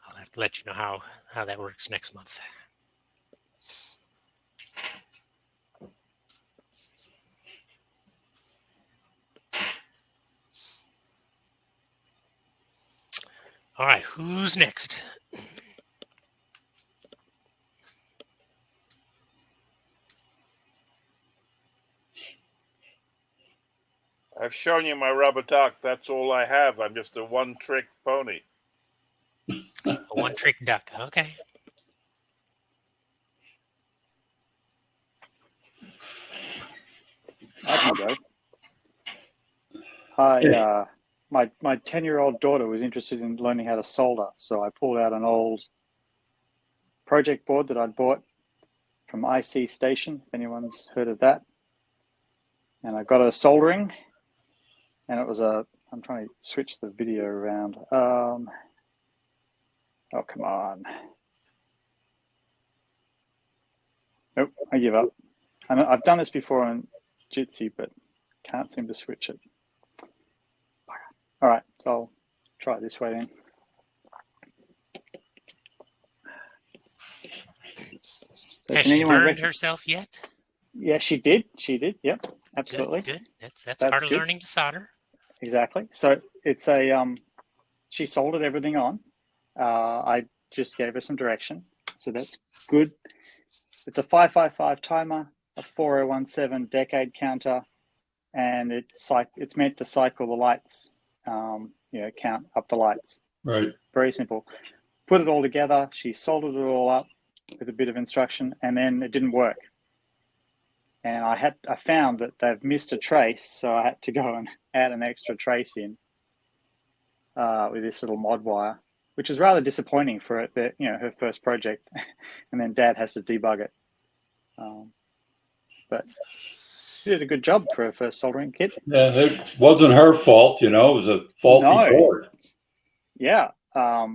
I'll have to let you know how that works next month. All right, who's next? I've shown you my rubber duck. That's all I have. I'm just a one-trick pony. A one-trick duck. Okay. I can go. My 10-year-old daughter was interested in learning how to solder, so I pulled out an old project board that I'd bought from IC Station, if anyone's heard of that. And I got her soldering, and it was I'm trying to switch the video around. Oh, come on. Nope, I give up. I've done this before on Jitsi, but can't seem to switch it. All right, so I'll try it this way then. So Has she burned herself yet? Yeah, she did. Yep, absolutely. Good. That's part of learning to solder. Exactly. So it's she soldered everything on. I just gave her some direction. So that's good. It's a 555 timer, a 4017 decade counter, and it's meant to cycle the lights, count up the lights. Right. Very simple. Put it all together. She soldered it all up. with a bit of instruction, and then it didn't work. And I found that they've missed a trace, so I had to go and add an extra trace in with this little mod wire, which is rather disappointing for it, that, you know, her first project, and then Dad has to debug it. But she did a good job for her first soldering kit. Yeah, it wasn't her fault, you know. It was a faulty board. Yeah, a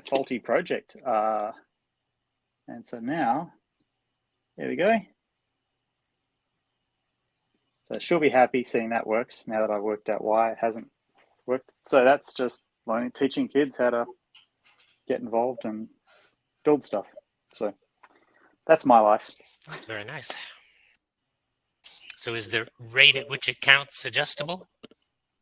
faulty project. And so now, there we go. So she'll be happy seeing that works now that I've worked out why it hasn't worked. So that's just teaching kids how to get involved and build stuff. So that's my life. That's very nice. So is the rate at which it counts adjustable?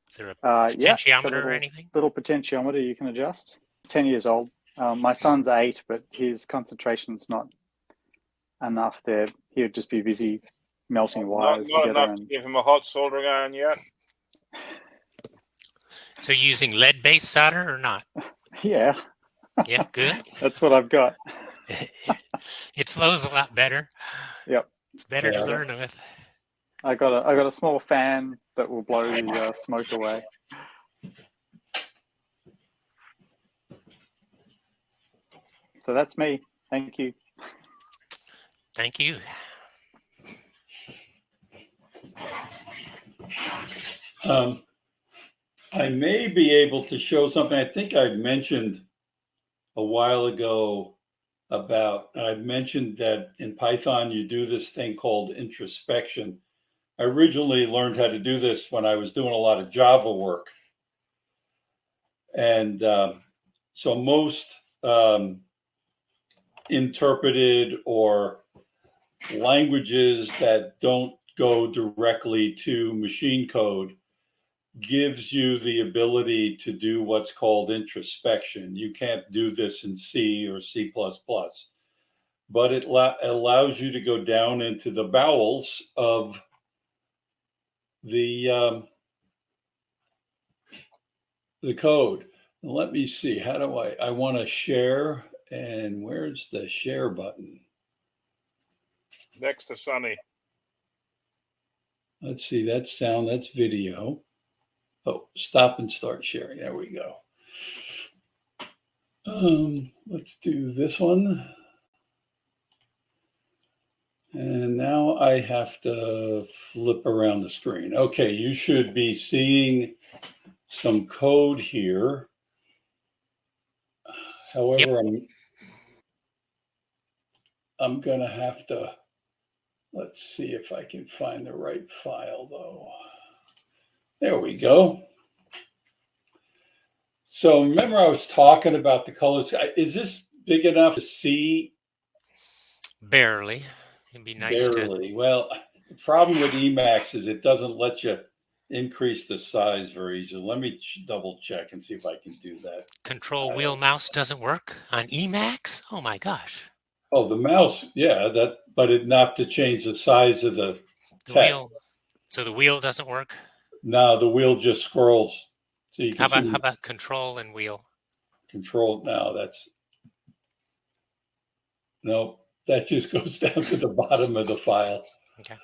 Is there a potentiometer or anything? Little potentiometer you can adjust. It's 10 years old. My son's 8, but his concentration's not enough there. He would just be busy melting wires not together. Enough to give him a hot soldering iron yet. So you're using lead-based solder or not? Yeah. Yeah, good. That's what I've got. It flows a lot better. Yep. It's better to learn with. I got a small fan that will blow the smoke away. So that's me. Thank you. Thank you. I may be able to show something. I think I mentioned a while ago I've mentioned that in Python, you do this thing called introspection. I originally learned how to do this when I was doing a lot of Java work. And so most interpreted or languages that don't go directly to machine code gives you the ability to do what's called introspection. You can't do this in C or C++, but it allows you to go down into the bowels of the code. Let me see, how do I want to share, and where's the share button? Next to Sunny. Let's see, that's sound, that's video. Oh, stop and start sharing. There we go. Let's do this one. And now I have to flip around the screen. Okay, you should be seeing some code here. However, I'm going to have to, let's see if I can find the right file though. There we go. So remember I was talking about the colors. Is this big enough to see? Barely. It'd be nice Barely. Well, the problem with Emacs is it doesn't let you increase the size very easily. Let me double check and see if I can do that. Control wheel mouse doesn't work on Emacs? Oh my gosh. Oh, the mouse, yeah, but not to change the size of the wheel. So the wheel doesn't work? No, the wheel just scrolls. So you can how about control and wheel? Control, no, no, that just goes down to the bottom of the file. Okay.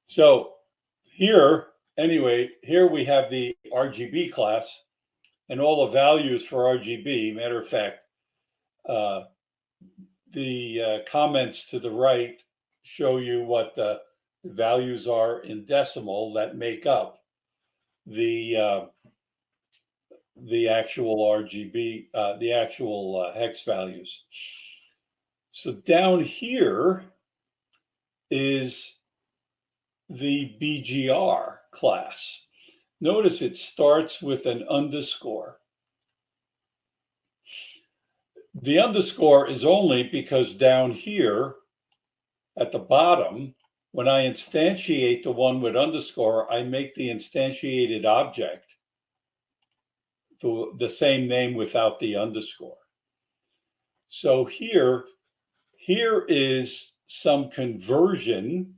So here we have the RGB class and all the values for RGB. Matter of fact, the comments to the right show you what the values are in decimal that make up the actual RGB, the actual hex values. So down here is the BGR class. Notice it starts with an underscore. The underscore is only because down here at the bottom, when I instantiate the one with underscore, I make the instantiated object the same name without the underscore. So here is some conversion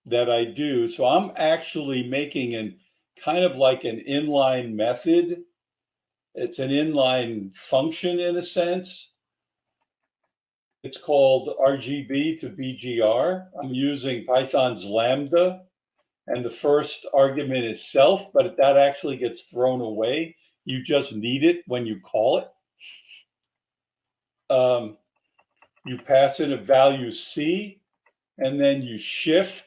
that I do. So I'm actually making kind of like an inline method. It's an inline function in a sense it's called RGB to BGR. I'm using Python's Lambda, and the first argument is self, but that actually gets thrown away. You just need it when you call it. You pass in a value C, and then you shift,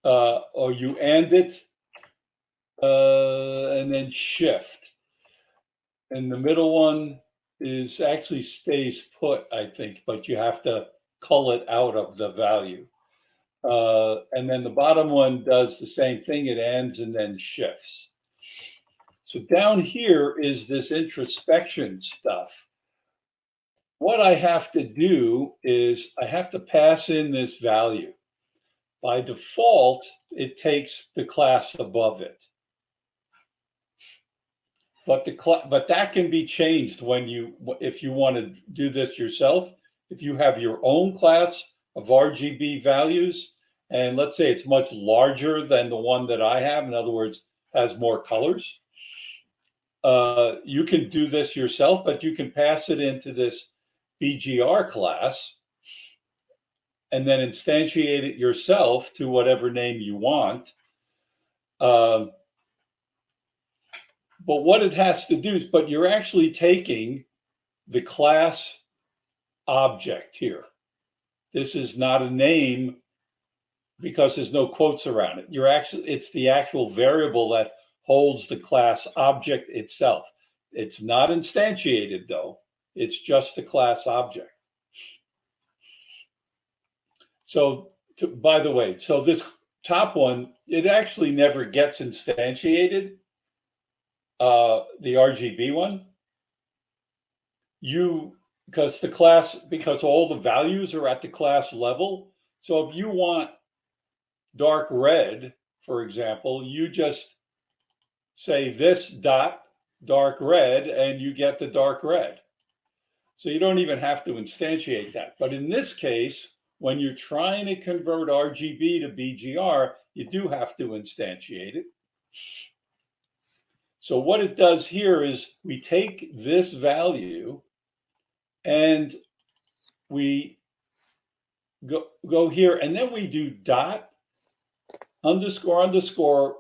or you AND it, and then shift. And the middle one is actually stays put, I think, but you have to cull it out of the value. And then the bottom one does the same thing. It ANDs and then shifts. So down here is this introspection stuff. What I have to do is I have to pass in this value. By default, it takes the class above it. But that can be changed if you want to do this yourself. If you have your own class of RGB values, and let's say it's much larger than the one that I have, in other words, has more colors, you can do this yourself, but you can pass it into this BGR class and then instantiate it yourself to whatever name you want. But what it has to do is, but you're actually taking the class object here. This is not a name because there's no quotes around it. It's the actual variable that holds the class object itself. It's not instantiated though. It's just the class object. So by the way, so this top one, it actually never gets instantiated. The RGB one, because all the values are at the class level. So if you want dark red, for example, you just say this dot dark red and you get the dark red. So you don't even have to instantiate that. But in this case, when you're trying to convert RGB to BGR, you do have to instantiate it. So what it does here is we take this value and we go here, and then we do dot underscore underscore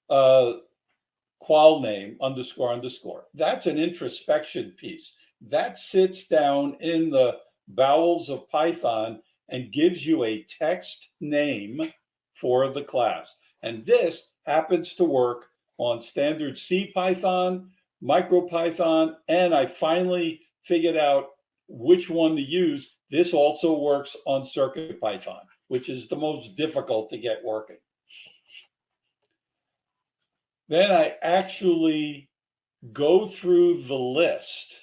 qual name underscore underscore. That's an introspection piece. That sits down in the bowels of Python and gives you a text name for the class. And this happens to work on standard C Python, MicroPython, and I finally figured out which one to use. This also works on CircuitPython, which is the most difficult to get working. Then I actually go through the list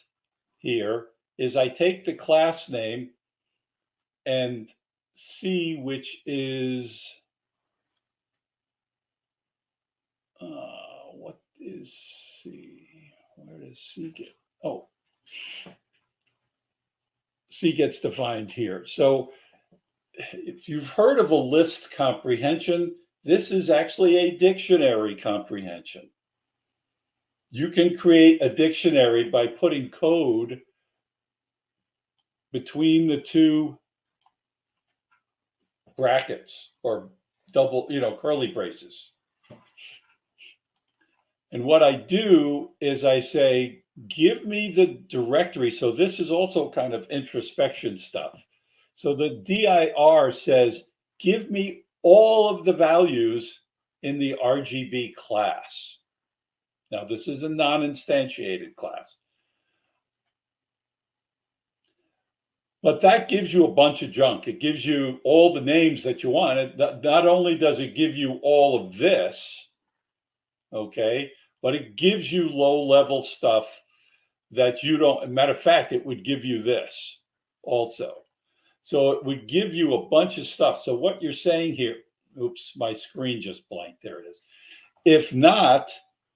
here. Is I take the class name and C, which is, what is C? Where does C get? Oh, C gets defined here. So if you've heard of a list comprehension, this is actually a dictionary comprehension. You can create a dictionary by putting code between the two brackets or double, curly braces. And what I do is I say, give me the directory. So this is also kind of introspection stuff. So the dir says, give me all of the values in the RGB class. Now, this is a non-instantiated class. But that gives you a bunch of junk. It gives you all the names that you want. Not only does it give you all of this, okay, but it gives you low-level stuff that you don't. Matter of fact, it would give you this also. So it would give you a bunch of stuff. So what you're saying here, oops, my screen just blanked. There it is. If not,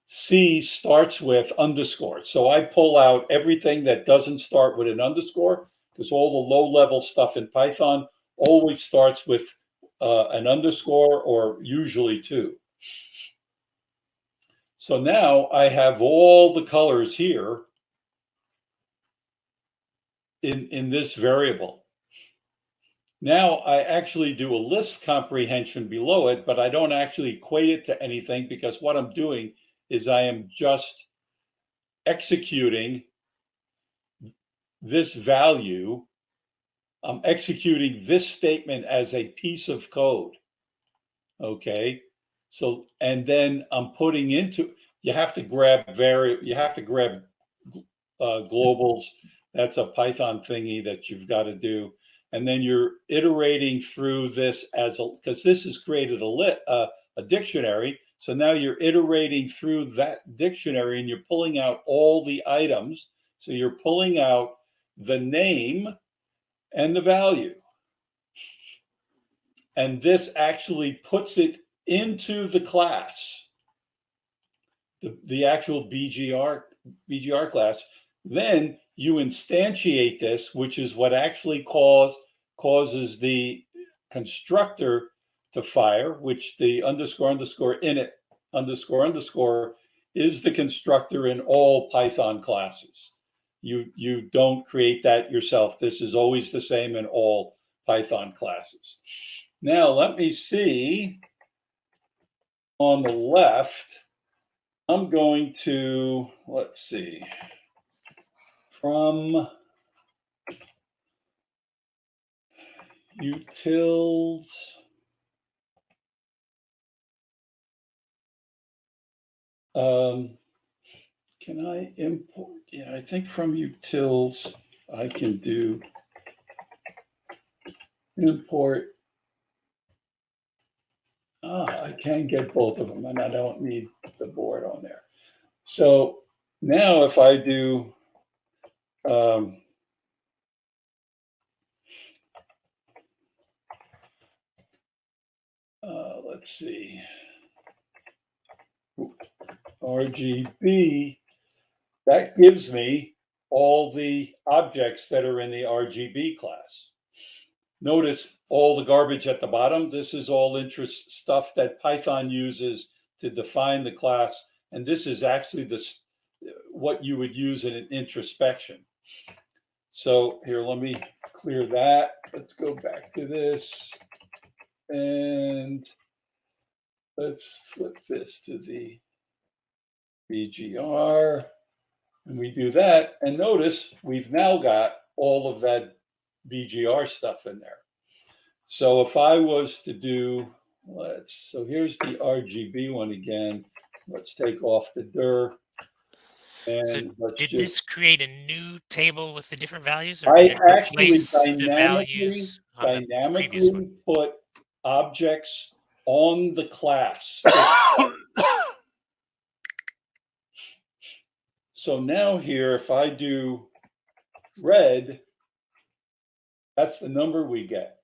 C starts with underscore. So I pull out everything that doesn't start with an underscore, because all the low-level stuff in Python always starts with an underscore or usually two. So now I have all the colors here. in this variable. Now I actually do a list comprehension below it, but I don't actually equate it to anything, because what I'm doing is I am just executing this value. I'm executing this statement as a piece of code. Okay. So, and then I'm putting into, you have to grab globals. That's a Python thingy that you've got to do. And then you're iterating through this because this has created a dictionary. So now you're iterating through that dictionary and you're pulling out all the items. So you're pulling out the name and the value. And this actually puts it into the class, the actual BGR class. Then you instantiate this, which is what actually causes the constructor to fire, which the underscore init underscore is the constructor in all Python classes. You don't create that yourself. This is always the same in all Python classes. Now let me see on the left. I'm going to, let's see, from utils. Can I import? Yeah, I think from utils, I can do import. I can get both of them, and I don't need the board on there. So now if I do, let's see, RGB, that gives me all the objects that are in the RGB class. Notice all the garbage at the bottom. This is all interest stuff that Python uses to define the class. And this is actually what you would use in an introspection. So here, let me clear that. Let's go back to this. And let's flip this to the BGR. And we do that. And notice we've now got all of that BGR stuff in there. So if I was to do, so here's the RGB one again. Let's take off the dir. And so did this create a new table with the different values? Or I did it actually dynamically put objects on the class. So now here, if I do red, that's the number we get.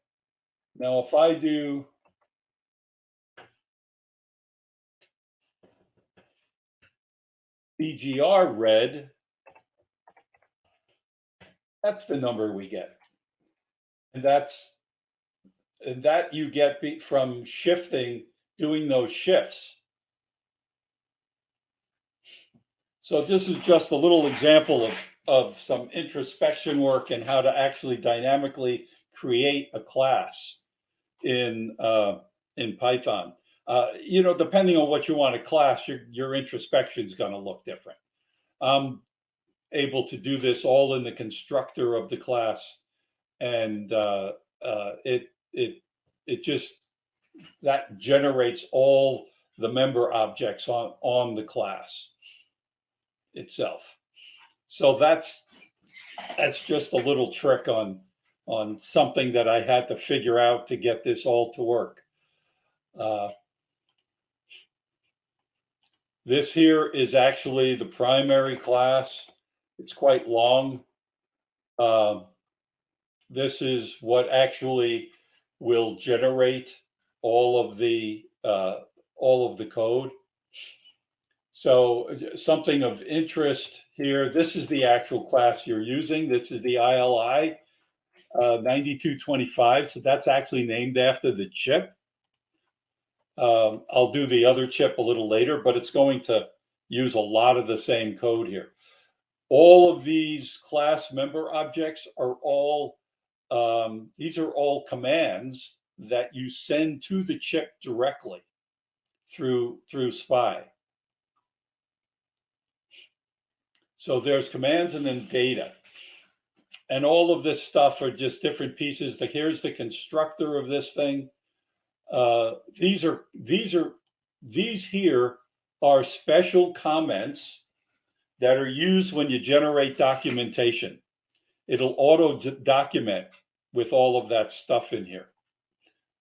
Now, if I do BGR red, that's the number we get. And that you get from shifting, doing those shifts. So this is just a little example of some introspection work and how to actually dynamically create a class in Python. Depending on what you want to class, your introspection is going to look different. I'm able to do this all in the constructor of the class, and it just that generates all the member objects on the class itself. So that's just a little trick on something that I had to figure out to get this all to work. This here is actually the primary class. It's quite long. This is what actually will generate all of the code. So something of interest here, this is the actual class you're using. This is the ILI 9225. So that's actually named after the chip. I'll do the other chip a little later, but it's going to use a lot of the same code here. all of these class member objects are all, these are all commands that you send to the chip directly through SPI. So there's commands and then data. And all of this stuff are just different pieces. Here's the constructor of this thing. These here are special comments that are used when you generate documentation. It'll auto document with all of that stuff in here.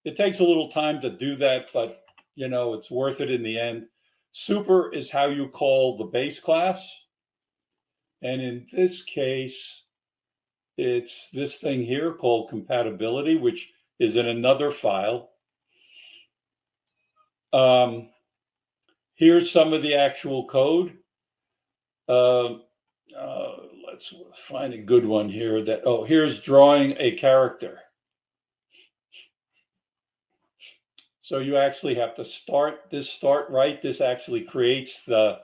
It takes a little time to do that, but you know, it's worth it in the end. Super is how you call the base class. And in this case, it's this thing here called compatibility, which is in another file. Here's some of the actual code. Let's find a good one here. Here's drawing a character. So you actually have to start right. This actually creates the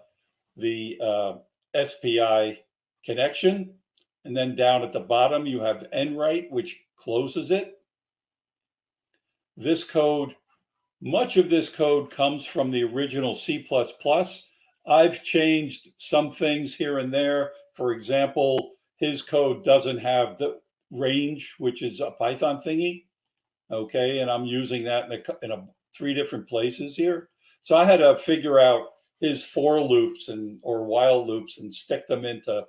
SPI connection. And then down at the bottom, you have end right, which closes it. This code, much of this code comes from the original C++. I've changed some things here and there. For example, his code doesn't have the range, which is a Python thingy. Okay, and I'm using that in 3 different places here. So I had to figure out his for loops or while loops and stick them into,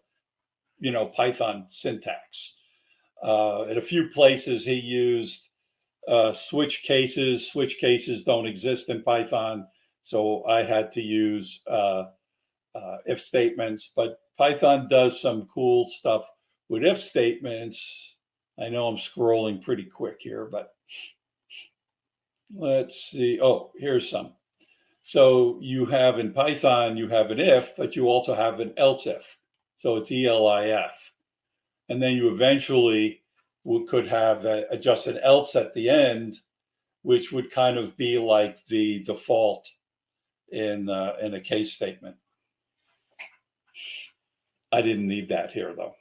you know, Python syntax. In a few places he used switch cases. Switch cases don't exist in Python, so I had to use if statements. But Python does some cool stuff with if statements. I know I'm scrolling pretty quick here, but let's see. Oh, here's some. So you have in Python, you have an if, but you also have an else if. So it's ELIF. And then you eventually could have just an else at the end, which would kind of be like the default in a case statement. I didn't need that here, though.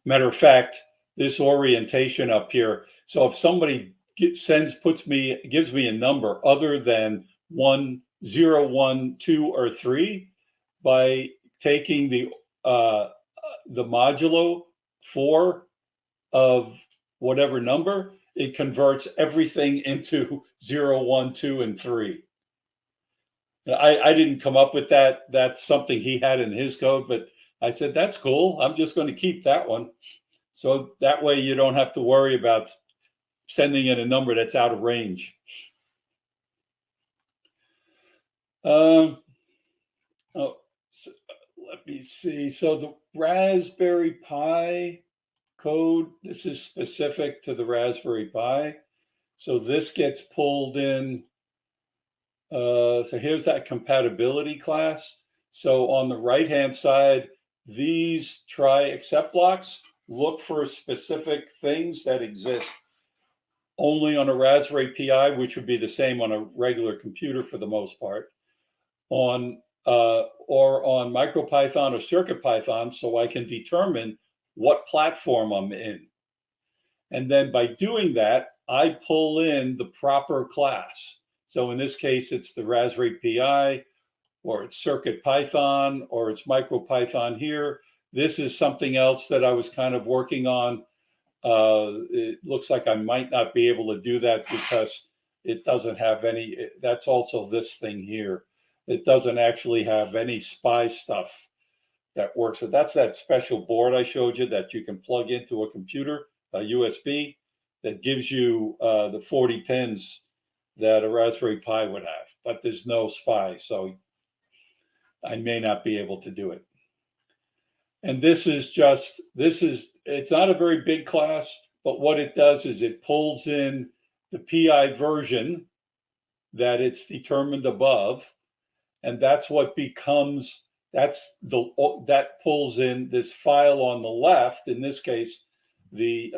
Matter of fact, this orientation up here. So if somebody gives me a number other than 1, 0, 1, 2, or 3, by taking the modulo 4 of whatever number, it converts everything into 0, 1, 2, and 3. I didn't come up with that. That's something he had in his code, but I said, that's cool. I'm just going to keep that one. So that way you don't have to worry about sending in a number that's out of range. Let me see. So the Raspberry Pi code, this is specific to the Raspberry Pi. So this gets pulled in. So here's that compatibility class. So on the right-hand side, these try except blocks look for specific things that exist only on a Raspberry Pi, which would be the same on a regular computer for the most part, or on MicroPython or CircuitPython, so I can determine what platform I'm in. And then by doing that, I pull in the proper class. So in this case, it's the Raspberry Pi, or it's CircuitPython, or it's MicroPython here. This is something else that I was kind of working on. It looks like I might not be able to do that because it doesn't have any, that's also this thing here. It doesn't actually have any SPI stuff that works. So that's that special board I showed you that you can plug into a computer, a USB, that gives you the 40 pins that a Raspberry Pi would have, but there's no SPI, so I may not be able to do it. And it's not a very big class, but what it does is it pulls in the PI version that it's determined above, and that's what becomes, that pulls in this file on the left, in this case, the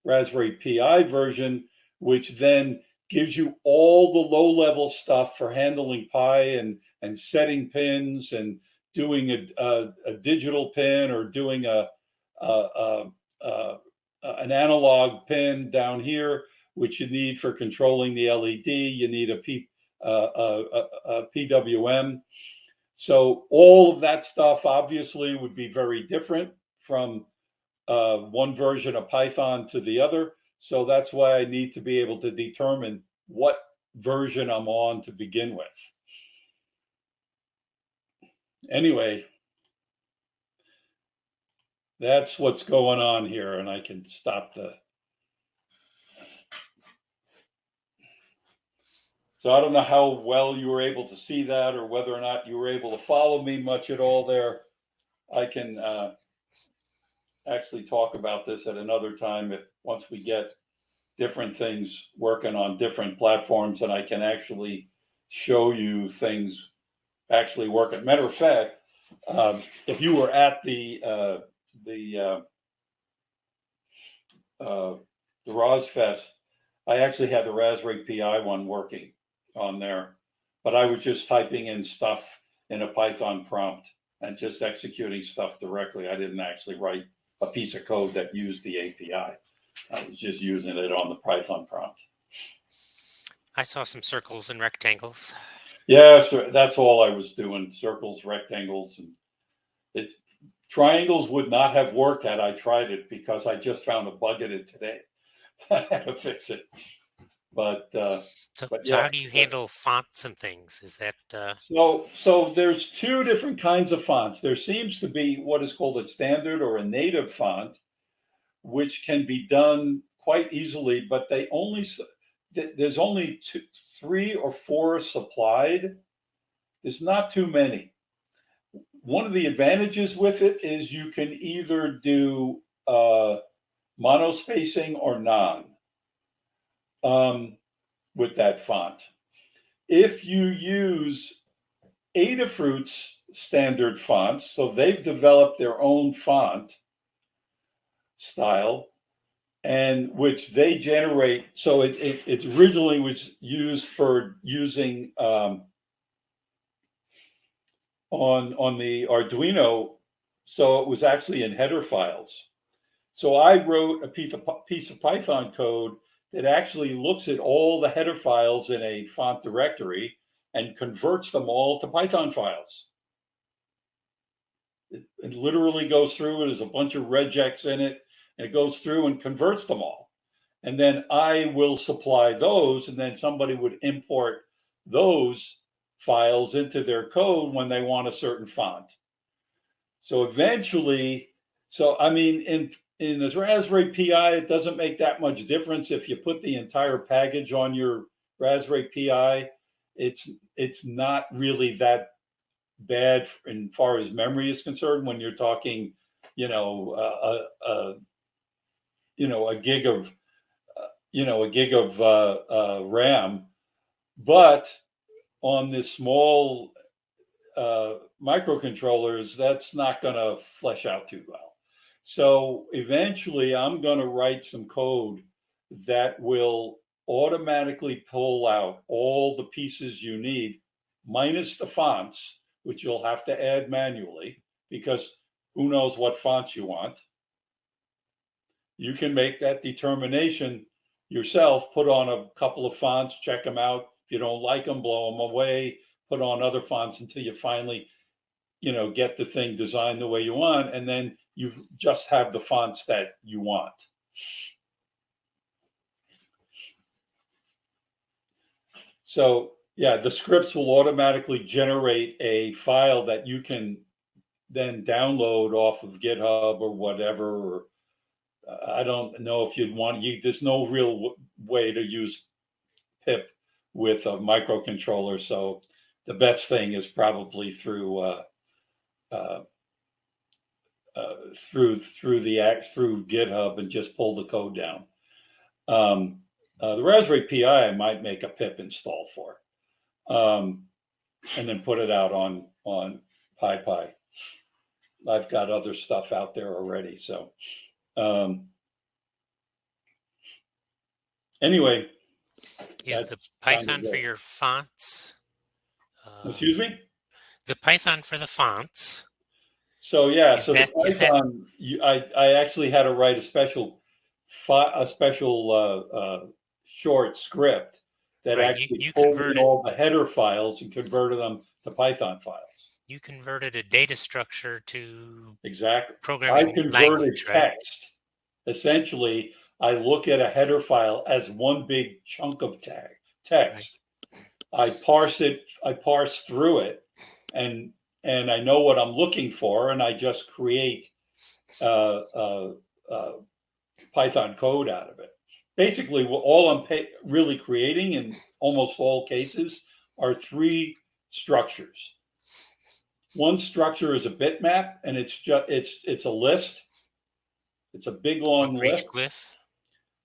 Raspberry Pi version, which then gives you all the low-level stuff for handling Pi and setting pins and doing a digital pin or doing an analog pin down here, which you need for controlling the LED. You need a PWM. So all of that stuff obviously would be very different from one version of Python to the other. So that's why I need to be able to determine what version I'm on to begin with. Anyway, that's what's going on here, and I can stop the. So I don't know how well you were able to see that, or whether or not you were able to follow me much at all there. I can actually talk about this at another time if once we get different things working on different platforms, and I can actually show you things actually working. Matter of fact, if you were at the ROSFest, I actually had the Raspberry Pi one working on there, but I was just typing in stuff in a Python prompt and just executing stuff directly. I didn't actually write a piece of code that used the API. I was just using it on the Python prompt. I saw some circles and rectangles. Yeah, so that's all I was doing, circles, rectangles, and triangles would not have worked had I tried it because I just found a bug in it today. I had to fix it. But so yeah, how do you handle fonts and things? Is that so there's two different kinds of fonts. There seems to be what is called a standard or a native font, which can be done quite easily, but there's only 3 or 4 supplied. There's not too many. One of the advantages with it is you can either do monospacing or non with that font. If you use Adafruit's standard fonts, so they've developed their own font style, and which they generate. So it originally was used for using on the Arduino, so it was actually in header files. So I wrote a piece of Python code that actually looks at all the header files in a font directory and converts them all to Python files. It literally goes through, there's a bunch of regex in it, and it goes through and converts them all. And then I will supply those, and then somebody would import those files into their code when they want a certain font. So eventually, I mean, in this Raspberry Pi, it doesn't make that much difference if you put the entire package on your Raspberry Pi. It's not really that bad in far as memory is concerned when you're talking, a gig of RAM, but on the small microcontrollers, that's not going to flesh out too well. So eventually I'm going to write some code that will automatically pull out all the pieces you need, minus the fonts, which you'll have to add manually, because who knows what fonts you want. You can make that determination yourself, put on a couple of fonts, check them out. If you don't like them, blow them away, put on other fonts until you finally, get the thing designed the way you want. And then you just have the fonts that you want. So yeah, the scripts will automatically generate a file that you can then download off of GitHub or whatever. Or I don't know if you'd want there's no real way to use pip with a microcontroller. So the best thing is probably through GitHub and just pull the code down. The Raspberry Pi I might make a pip install for, and then put it out on PyPy. I've got other stuff out there already. So anyway. Is the Python for your fonts? Excuse me? the Python for the fonts. So yeah, Is so that- the is that- Python, I actually had to write a special short script that Right, actually you pulled in converted- all the header files and converted them to Python files. You converted a data structure to Exactly. I programming converted language, right? text. Essentially, I look at a header file as one big chunk of text. I parse it, I parse through it, and I know what I'm looking for, and I just create Python code out of it. Basically, all I'm really creating in almost all cases are three structures. One structure is a bitmap, and it's a list. It's a big long One for each list. glyph.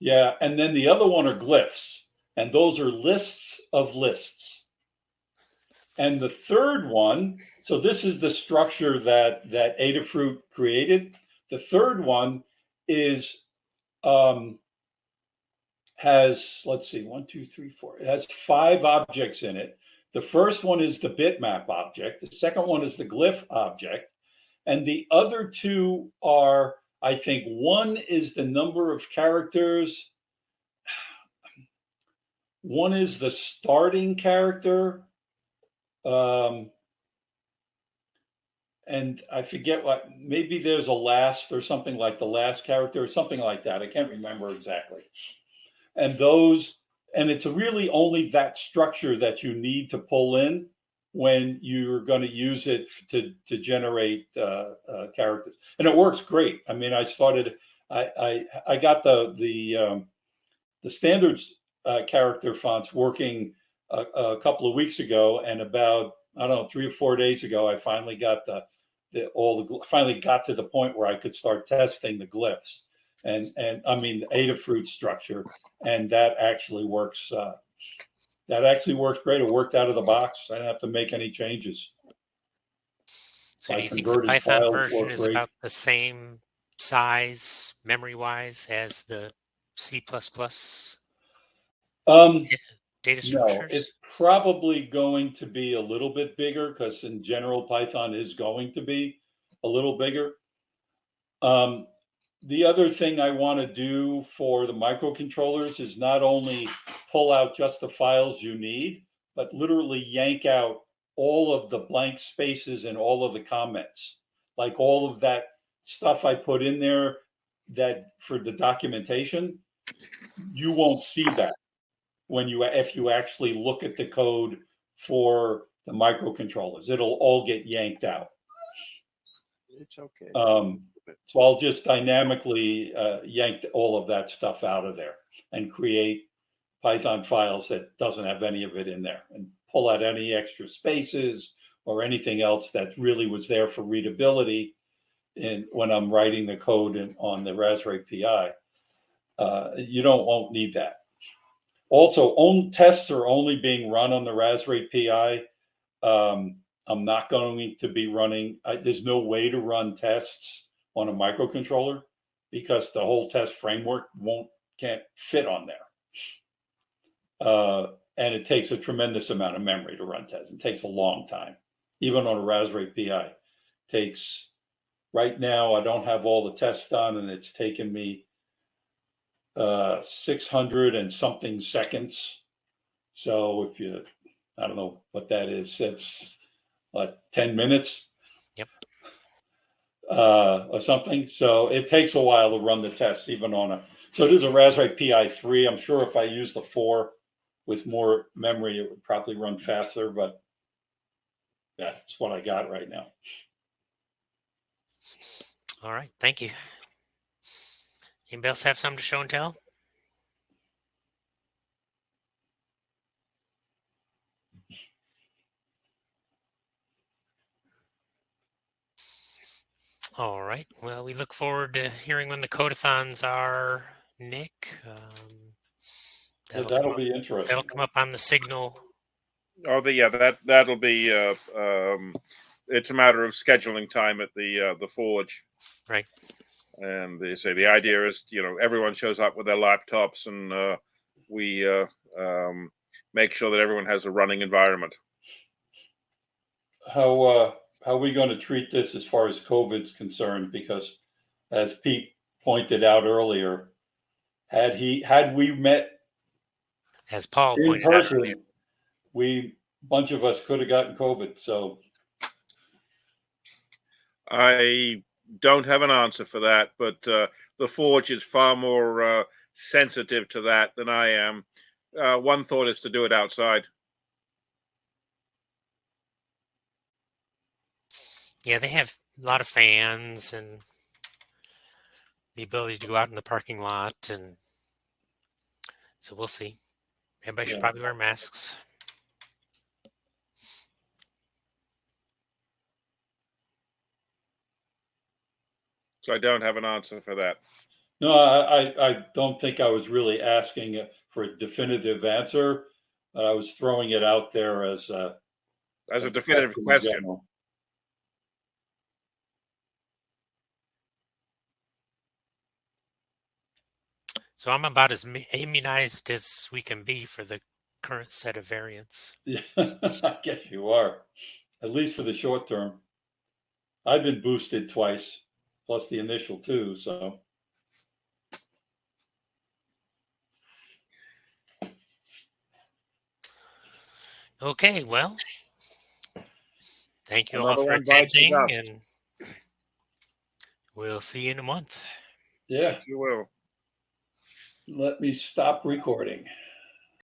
Yeah, and then the other one are glyphs, and those are lists of lists. And the third one, so this is the structure that Adafruit created. The third one is has, let's see, 1, 2, 3, 4. It has 5 objects in it. The first one is the bitmap object. The second one is the glyph object, and the other two are, I think, one is the number of characters. One is the starting character. And I forget what, maybe there's a last or something like the last character or something like that. I can't remember exactly. And it's really only that structure that you need to pull in when you're going to use it to generate characters. And it works great. I mean, I got the standards character fonts working a couple of weeks ago, and about, I don't know, 3 or 4 days ago, I finally got finally got to the point where I could start testing the glyphs and I mean the Adafruit structure, and that actually works. That actually works great. It worked out of the box. I didn't have to make any changes. So do you think the converted Python files version work is great. about the same size, memory-wise, as the C++ data No, structures? it's probably going to be a little bit bigger, because in general, Python is going to be a little bigger. The other thing I want to do for the microcontrollers is not only pull out just the files you need, but literally yank out all of the blank spaces and all of the comments, like all of that stuff I put in there that for the documentation. You won't see that if you actually look at the code for the microcontrollers. It'll all get yanked out. It's okay. So I'll just dynamically yank all of that stuff out of there and create Python files that doesn't have any of it in there, and pull out any extra spaces or anything else that really was there for readability when I'm writing the code on the Raspberry Pi. You won't need that. Also, tests are only being run on the Raspberry Pi. I'm not going to be running, there's no way to run tests on a microcontroller because the whole test framework can't fit on there. And it takes a tremendous amount of memory to run tests. It takes a long time. Even on a Raspberry Pi, right now, I don't have all the tests done, and it's taken me 600 and something seconds. So I don't know what that is. It's like 10 minutes. Yep. Or something. So it takes a while to run the tests, even so it is a Raspberry Pi 3. I'm sure if I use the 4 with more memory, it would probably run faster, but that's what I got right now. All right, thank you. Anybody else have something to show and tell? All right. Well, we look forward to hearing when the codathons are, Nick. That'll be interesting. That'll come up on the signal. Oh, that'll be. It's a matter of scheduling time at the forge. Right. And they say the idea is, everyone shows up with their laptops, and we make sure that everyone has a running environment. how are we going to treat this as far as COVID's concerned? Because as Pete pointed out earlier, had we met As Paul in pointed out earlier. person, bunch of us could have gotten COVID. So I don't have an answer for that, but the Forge is far more sensitive to that than I am. One thought is to do it outside. Yeah, they have a lot of fans and the ability to go out in the parking lot, and so we'll see. Everybody should probably wear masks. So I don't have an answer for that. no, I don't think I was really asking for a definitive answer. I was throwing it out there as a definitive question. So I'm about as immunized as we can be for the current set of variants. Yeah, I guess you are, at least for the short term. I've been boosted twice, plus the initial 2. So okay, well, thank you all Another for one bites the attending, dust. and we'll see you in a month. yeah, You will. let me stop recording.